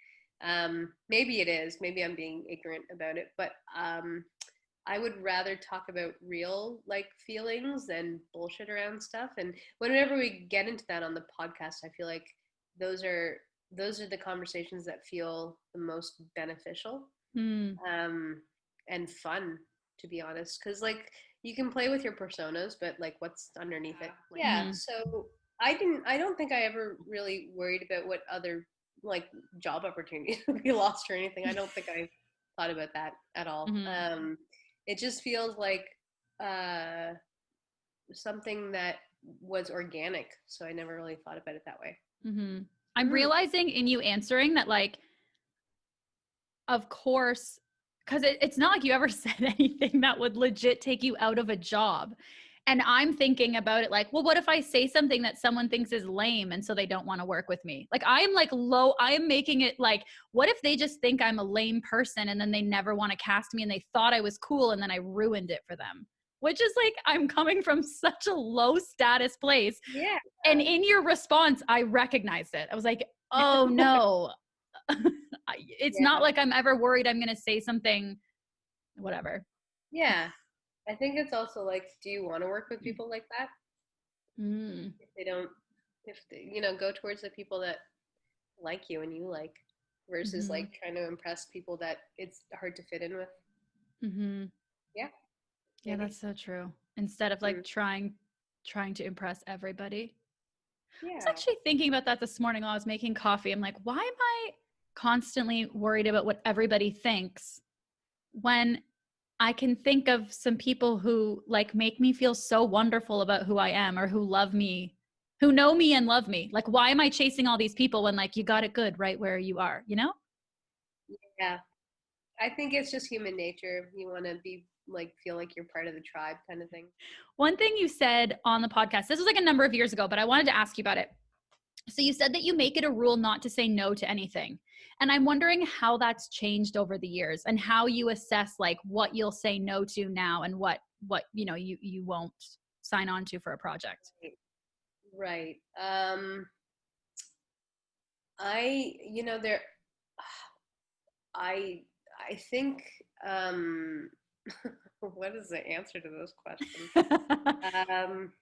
Maybe it is. Maybe I'm being ignorant about it, but I would rather talk about real like feelings than bullshit around stuff. And whenever we get into that on the podcast, I feel like those are those are the conversations that feel the most beneficial mm, um, and fun, to be honest. Because like you can play with your personas, but like what's underneath it? Yeah. mm-hmm, So I didn't. I don't think I ever really worried about what other like job opportunities would be lost or anything. I don't think I thought about that at all. mm-hmm, It just feels like uh, something that was organic. So I never really thought about it that way. mm-hmm. I'm Mm. realizing in you answering that, like, of course, because it's not like you ever said anything that would legit take you out of a job. And I'm thinking about it like, well, what if I say something that someone thinks is lame and so they don't want to work with me? Like, I'm like I am making it like, what if they just think I'm a lame person and then they never want to cast me and they thought I was cool and then I ruined it for them? Which is like, I'm coming from such a low status place. Yeah. And in your response, I recognized it. I was like, oh no, it's not Yeah. like I'm ever worried I'm going to say something, whatever. Yeah. I think it's also like, do you want to work with people like that? Mm, If they don't, if they, go towards the people that like you and you like, versus mm-hmm, like trying to impress people that it's hard to fit in with. mm-hmm. Yeah, Yeah, maybe. that's so true. Instead of Mm. like trying to impress everybody. I was Yeah. actually thinking about that this morning while I was making coffee. I'm like, why am I constantly worried about what everybody thinks when I can think of some people who like make me feel so wonderful about who I am, or who love me, who know me and love me. Like, why am I chasing all these people when like you got it good right where you are, you know? Yeah. I think it's just human nature. You want to be like, feel like you're part of the tribe kind of thing. One thing you said on the podcast, this was like a number of years ago, but I wanted to ask you about it. So you said that you make it a rule not to say no to anything. And I'm wondering how that's changed over the years and how you assess like what you'll say no to now and what you won't sign on to for a project. Right. I, there, I, I think What is the answer to those questions? Um,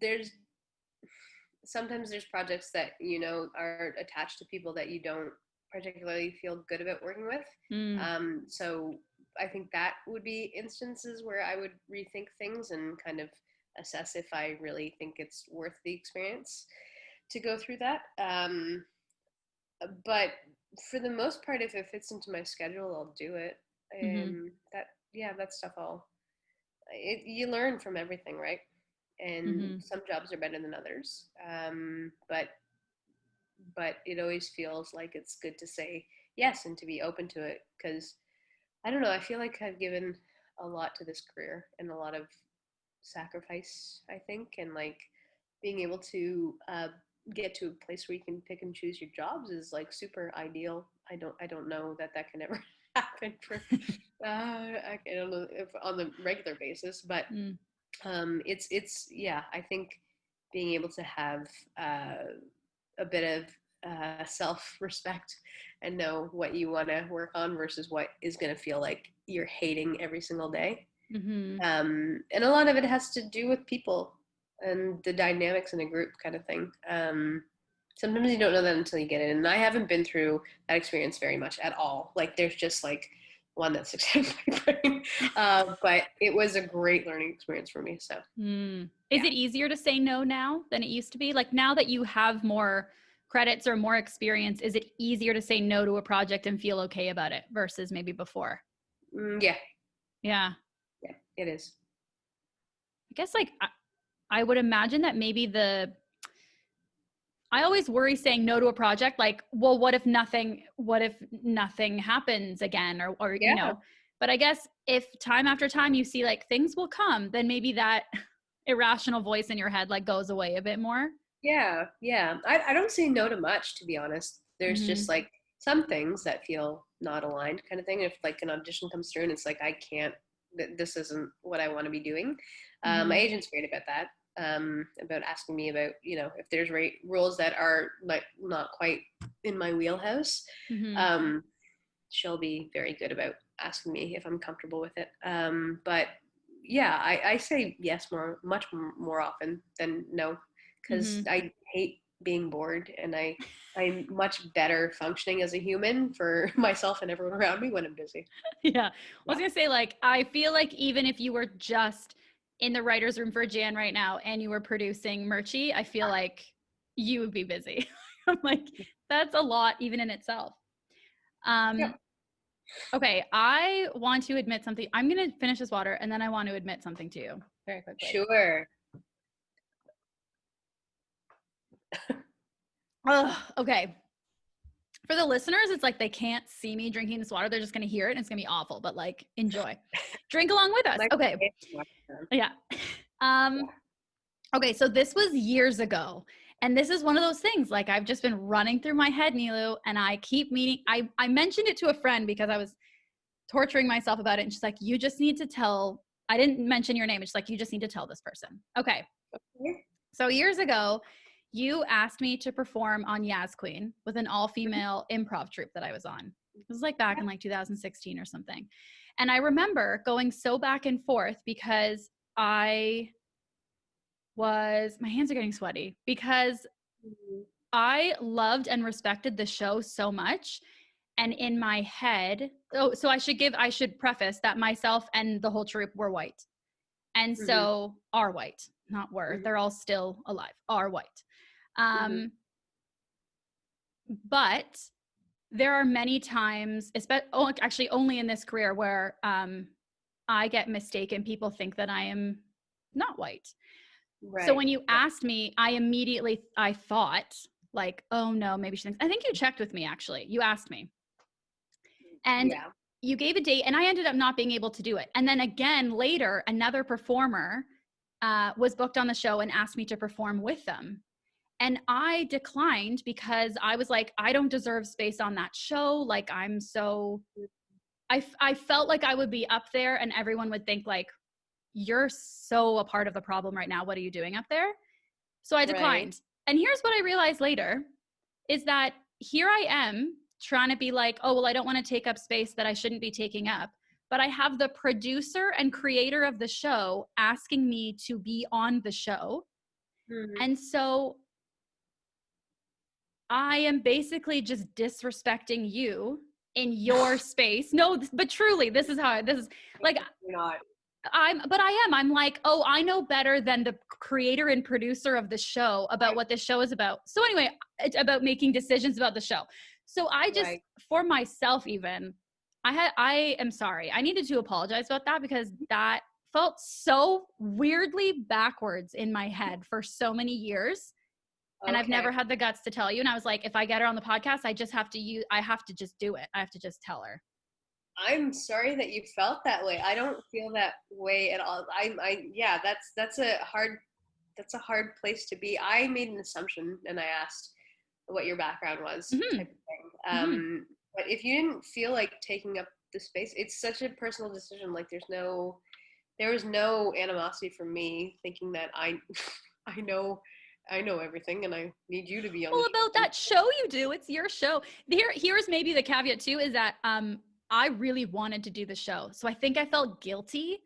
there's sometimes there's projects that are attached to people that you don't particularly feel good about working with. So I think that would be instances where I would rethink things and kind of assess if I really think it's worth the experience to go through that. But for the most part, if it fits into my schedule, I'll do it. That stuff you learn from everything, right? And some jobs are better than others. But it always feels like it's good to say yes and to be open to it, because I don't know, I feel like I've given a lot to this career and a lot of sacrifice, I think, and like being able to get to a place where you can pick and choose your jobs is like super ideal. I don't know that can ever happen for I don't know if on the regular basis, but it's yeah, I think being able to have a bit of self-respect and know what you want to work on versus what is going to feel like you're hating every single day. And a lot of it has to do with people and the dynamics in a group kind of thing. Sometimes you don't know that until you get in. And I haven't been through that experience very much at all. Like there's just like one that sticks in my brain. But it was a great learning experience for me. So Is it easier to say no now than it used to be? Like now that you have more credits or more experience, is it easier to say no to a project and feel okay about it versus maybe before? Yeah. Yeah. Yeah, it is. I guess like I would imagine that maybe I always worry saying no to a project, like, well, what if nothing happens again or but I guess if time after time you see like things will come, then maybe that irrational voice in your head like goes away a bit more. Yeah. I don't say no to much, to be honest. There's just like some things that feel not aligned kind of thing. If like an audition comes through and it's like, I can't, this isn't what I want to be doing. My agent's great about that. About asking me about, if there's roles that are like not quite in my wheelhouse. She'll be very good about asking me if I'm comfortable with it. But yeah, I say yes much more often than no, because I hate being bored, and I'm much better functioning as a human for myself and everyone around me when I'm busy. Yeah. I was going to say, like, I feel like even if you were just in the writer's room for Jan right now and you were producing Mirchi, I feel like you would be busy. I'm like, that's a lot even in itself. Okay. I want to admit something. I'm going to finish this water and then I want to admit something to you very quickly. Sure. Okay. For the listeners, it's like they can't see me drinking this water. They're just going to hear it and it's going to be awful, but like enjoy. Drink along with us. Okay. Yeah. Okay, so this was years ago. And this is one of those things, like I've just been running through my head, Nelu, and I keep meaning, I mentioned it to a friend because I was torturing myself about it. And she's like, you just need to tell, I didn't mention your name. It's like, you just need to tell this person. Okay. So years ago, you asked me to perform on Yaz Queen with an all-female improv troupe that I was on. It was like back in like 2016 or something. And I remember going so back and forth because my hands are getting sweaty because I loved and respected the show so much. And in my head, so I should preface that myself and the whole troupe were white. And so are white, not were, they're all still alive, are white. But there are many times, actually only in this career, where I get mistaken. People think that I am not white. Right. So when you asked me, I thought like, oh no, maybe she thinks, I think you checked with me actually. You asked me. And you gave a date and I ended up not being able to do it. And then again, later, another performer was booked on the show and asked me to perform with them. And I declined because I was like, I don't deserve space on that show. Like I felt like I would be up there and everyone would think like, you're so a part of the problem right now. What are you doing up there? So I declined. Right. And here's what I realized later is that here I am trying to be like, oh, well, I don't want to take up space that I shouldn't be taking up. But I have the producer and creator of the show asking me to be on the show. Mm-hmm. And so I am basically just disrespecting you in your space. No, but truly, this is like, You're not. I'm like, oh, I know better than the creator and producer of the show about what this show is about. So anyway, it's about making decisions about the show. So I just, for myself even, I am sorry. I needed to apologize about that because that felt so weirdly backwards in my head for so many years. And I've never had the guts to tell you. And I was like, if I get her on the podcast, I have to just do it. I have to just tell her. I'm sorry that you felt that way. I don't feel that way at all. Yeah, that's a hard place to be. I made an assumption and I asked what your background was, type of thing. But if you didn't feel like taking up the space, it's such a personal decision. Like there was no animosity from me thinking that I know everything and I need you to be on. Well, about that show you do, it's your show. Here's maybe the caveat too, is that I really wanted to do the show. So I think I felt guilty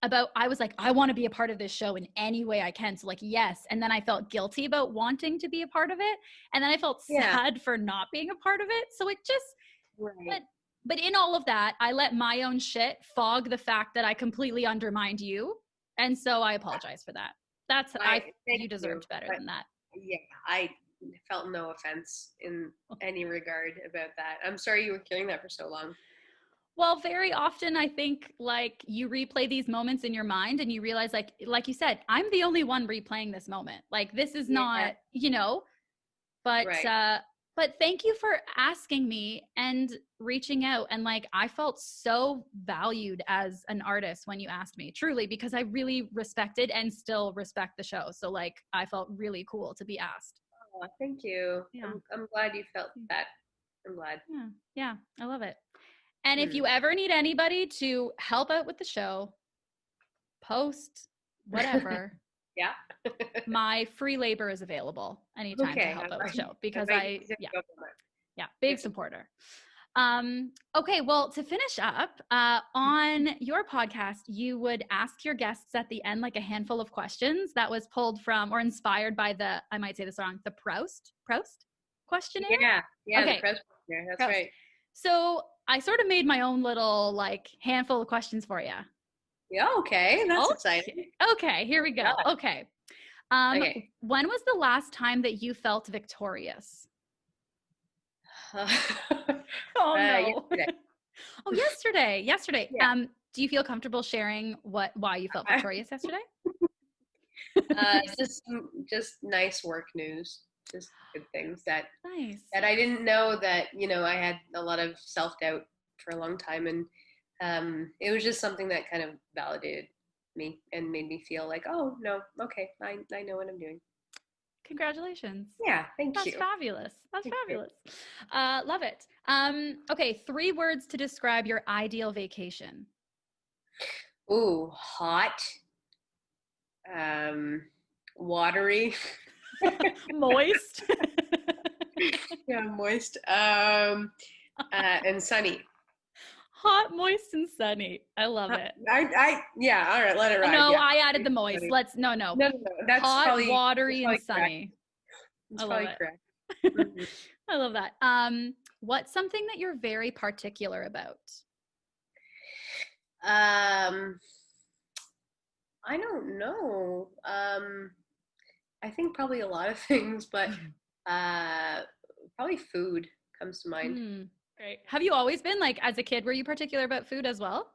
I was like, I want to be a part of this show in any way I can. So like, yes. And then I felt guilty about wanting to be a part of it. And then I felt sad for not being a part of it. So it just, but in all of that, I let my own shit fog the fact that I completely undermined you. And so I apologize for that. You deserved better than that. Yeah, I felt no offense in any regard about that. I'm sorry you were carrying that for so long. Well, very often I think like you replay these moments in your mind and you realize like you said, I'm the only one replaying this moment. Like this is not, but thank you for asking me and reaching out. And like, I felt so valued as an artist when you asked me, truly, because I really respected and still respect the show. So like, I felt really cool to be asked. Oh, thank you. Yeah. I'm glad you felt that. I'm glad. Yeah, I love it. And if you ever need anybody to help out with the show, post, whatever. Yeah. My free labor is available anytime to help out with the show because big supporter. Okay, well, to finish up, on your podcast, you would ask your guests at the end like a handful of questions that was pulled from or inspired by I might say this wrong, the Proust questionnaire? Yeah, okay. The Proust questionnaire, that's right. So I sort of made my own little like handful of questions for you. Yeah, okay. That's exciting. Okay, here we go. Yeah. Okay. When was the last time that you felt victorious? Oh, no. Yesterday. Yesterday. Yeah. Do you feel comfortable sharing why you felt victorious yesterday? Just nice work news. Just good things that I didn't know that, I had a lot of self-doubt for a long time. And it was just something that kind of validated me and made me feel like, oh, no, okay, I know what I'm doing. Congratulations. Yeah, thank you. That's fabulous. That's fabulous. Love it. Okay, 3 words to describe your ideal vacation. Ooh, hot. Watery. Moist. Yeah, moist. And sunny. Hot, moist, and sunny. I love it. Yeah, all right, let it ride. No, yeah. I added the moist. No. No. That's hot, probably, watery, and correct. sunny. That's probably correct. Mm-hmm. I love that. What's something that you're very particular about? I don't know. I think probably a lot of things, but probably food comes to mind. Great. Have you always been like, as a kid, were you particular about food as well?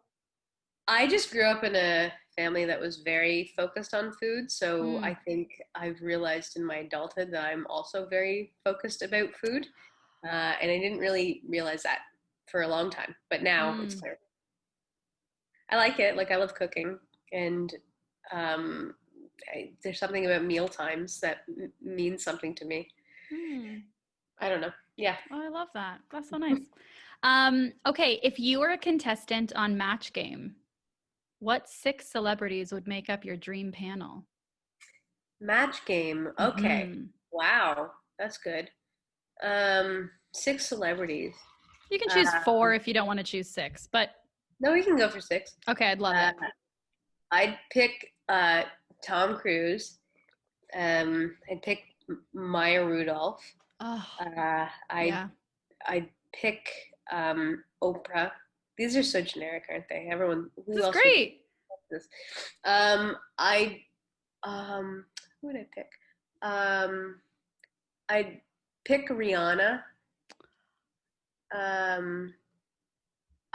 I just grew up in a family that was very focused on food. So I think I've realized in my adulthood that I'm also very focused about food. And I didn't really realize that for a long time, but now it's clear. I like it. Like I love cooking, and there's something about meal times that means something to me. I don't know. Yeah. Oh, I love that. That's so nice. Okay. If you were a contestant on Match Game, what 6 celebrities would make up your dream panel? Match Game. Okay. Wow. That's good. 6 celebrities. You can choose 4 if you don't want to choose 6, but. No, we can go for 6. Okay, I'd love it. I'd pick Tom Cruise. I'd pick Maya Rudolph. Oh, I'd pick Oprah. These are so generic, aren't they? Everyone. This is great. This. Who would I pick? I'd pick Rihanna.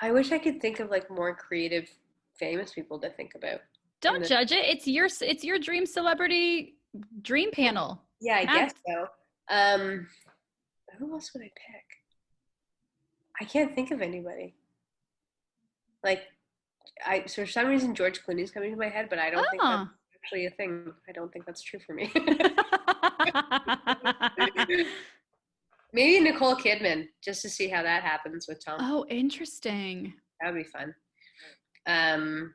I wish I could think of like more creative, famous people to think about. Don't judge it. It's your dream celebrity dream panel. Yeah, I guess so. Who else would I pick? I can't think of anybody. Like, for some reason George Clooney's coming to my head, but I don't think that's actually a thing. I don't think that's true for me. Maybe Nicole Kidman, just to see how that happens with Tom. Oh, interesting. That would be fun. I'm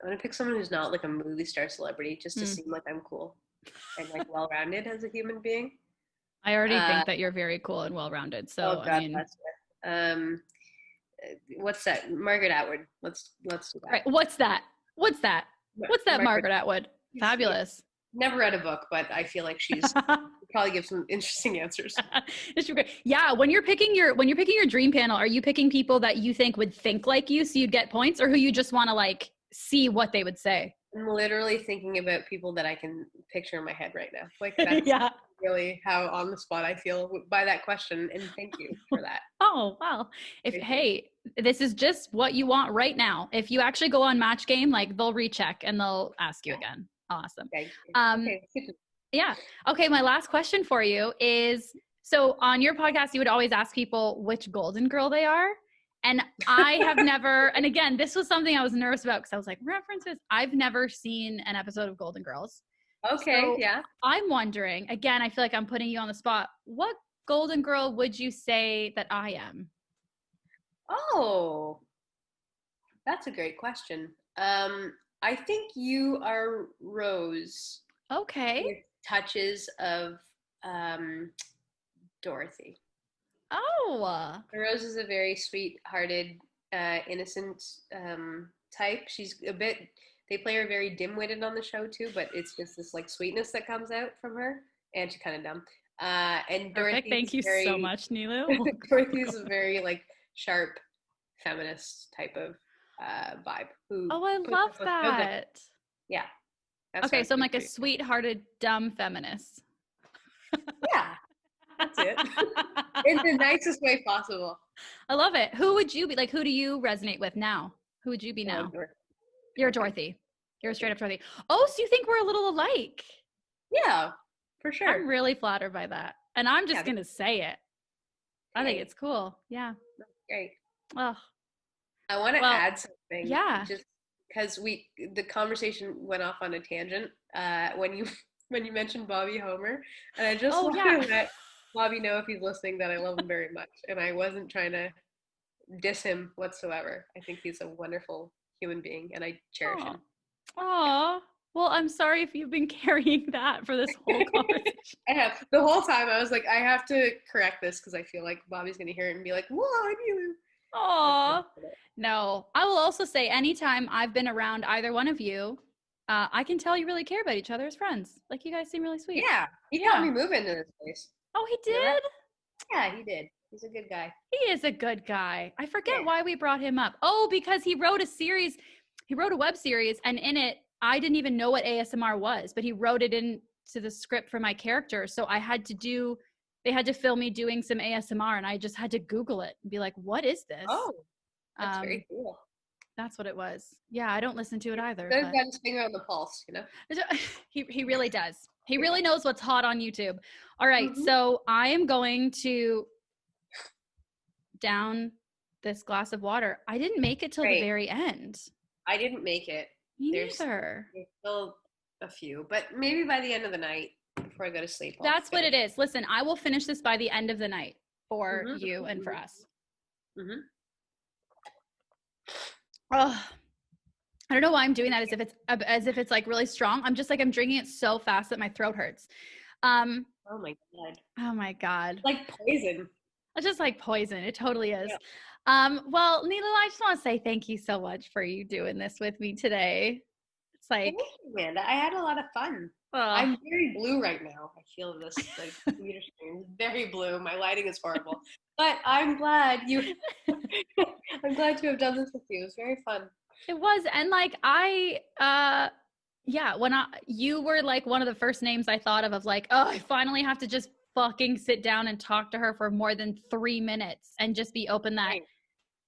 gonna pick someone who's not like a movie star celebrity, just to seem like I'm cool and like well-rounded as a human being. I already think that you're very cool and well-rounded. So I mean, what's that? Margaret Atwood. Let's do that. Right. What's that? What's that Margaret Atwood? Fabulous. Never read a book, but I feel like she's probably give some interesting answers. Yeah, when you're picking your dream panel, are you picking people that you think would think like you so you'd get points, or who you just want to like see what they would say? I'm literally thinking about people that I can picture in my head right now. Like that's really how on the spot I feel by that question, and thank you for that. Oh, wow. This is just what you want right now. If you actually go on Match Game, like they'll recheck and they'll ask you again. Awesome. Yeah. Okay. My last question for you is, so on your podcast, you would always ask people which Golden Girl they are. And I have never, and again, this was something I was nervous about because I was like, references. I've never seen an episode of Golden Girls. Okay. So I'm wondering, again, I feel like I'm putting you on the spot. What Golden Girl would you say that I am? Oh, that's a great question. I think you are Rose. Okay. With touches of Dorothy. Oh. Rose is a very sweet-hearted, innocent type. She's a bit. They play her very dim-witted on the show too, but it's just this like sweetness that comes out from her, and she's kind of dumb. And Dorothy. Thank you so much, Nelu. Dorothy's a very like sharp, feminist type of vibe. I love that. Yeah. Okay, so I'm like a sweet-hearted, dumb feminist. Yeah, that's it. In the nicest way possible. I love it. Who would you be? Like, who do you resonate with now? Who would you be now? You're Dorothy. You're a straight-up Dorothy. Oh, so you think we're a little alike? Yeah, for sure. I'm really flattered by that. And I'm just going to say it. I think it's cool. Yeah. That's great. Oh. I want to add something. Yeah. Just because the conversation went off on a tangent when you mentioned Bobby Homer, and I just want to let Bobby know if he's listening that I love him very much, and I wasn't trying to diss him whatsoever. I think he's a wonderful human being, and I cherish him. Aw. Well, I'm sorry if you've been carrying that for this whole conversation. I have. The whole time I was like, I have to correct this because I feel like Bobby's going to hear it and be like, whoa, I knew. Aw. No. I will also say anytime I've been around either one of you, I can tell you really care about each other as friends. Like, you guys seem really sweet. Yeah. He helped me move into this place. Oh, he did? Yeah, he did. He's a good guy. He is a good guy. I forget why we brought him up. Oh, because he wrote a series. He wrote a web series, and in it, I didn't even know what ASMR was, but he wrote it into the script for my character. So they had to film me doing some ASMR, and I just had to Google it and be like, what is this? Oh, that's very cool. That's what it was. Yeah, I don't listen to it either. He's got his finger on the pulse, you know? He really does. He really knows what's hot on YouTube. All right, so I am going to down this glass of water. I didn't make it till the very end. I didn't make it. There's still a few, but maybe by the end of the night before I go to sleep. That's what it is. Listen, I will finish this by the end of the night for you and for us. Oh, I don't know why I'm doing that as if it's like really strong. I'm just like, I'm drinking it so fast that my throat hurts. Oh my God. Oh my God. Like poison. It's just like poison. It totally is. Yeah. Well, Nelu, I just want to say thank you so much for you doing this with me today. It's like, Thank you, Amanda. I had a lot of fun. I'm very blue right now. I feel this like computer screen is very blue. My lighting is horrible. But I'm glad I'm glad to have done this with you. It was very fun. it was. And like, yeah, you were like one of the first names I thought of like, oh, I finally have to just fucking sit down and talk to her for more than 3 minutes and just be open that.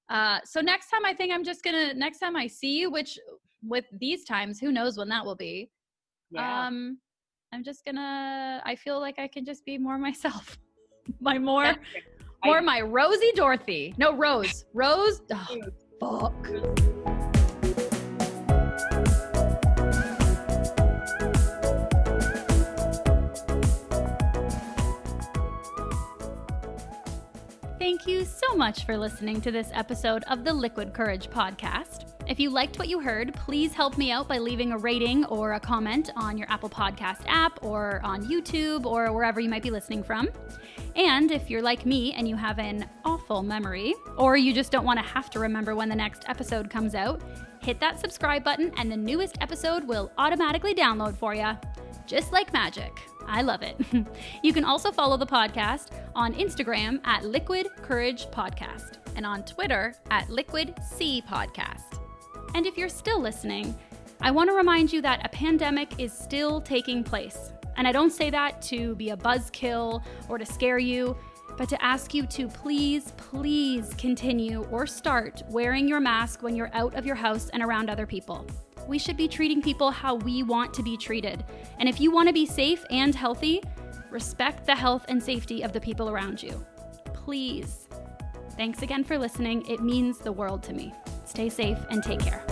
Right. So next time next time I see you, which with these times, who knows when that will be. Yeah. I feel like I can just be more myself. My my Rosie Dorothy. No, Rose. Oh, fuck. Thank you so much for listening to this episode of the Liquid Courage podcast. If you liked what you heard, please help me out by leaving a rating or a comment on your Apple Podcast app or on YouTube or wherever you might be listening from. And if you're like me and you have an awful memory, or you just don't want to have to remember when the next episode comes out, hit that subscribe button and the newest episode will automatically download for you. Just like magic. I love it. You can also follow the podcast on Instagram at Liquid Courage Podcast and on Twitter at Liquid C Podcast. And if you're still listening, I want to remind you that a pandemic is still taking place. And I don't say that to be a buzzkill or to scare you, but to ask you to please continue or start wearing your mask when you're out of your house and around other people. We should be treating people how we want to be treated. And if you want to be safe and healthy, respect the health and safety of the people around you. Please. Thanks again for listening. It means the world to me. Stay safe and take care.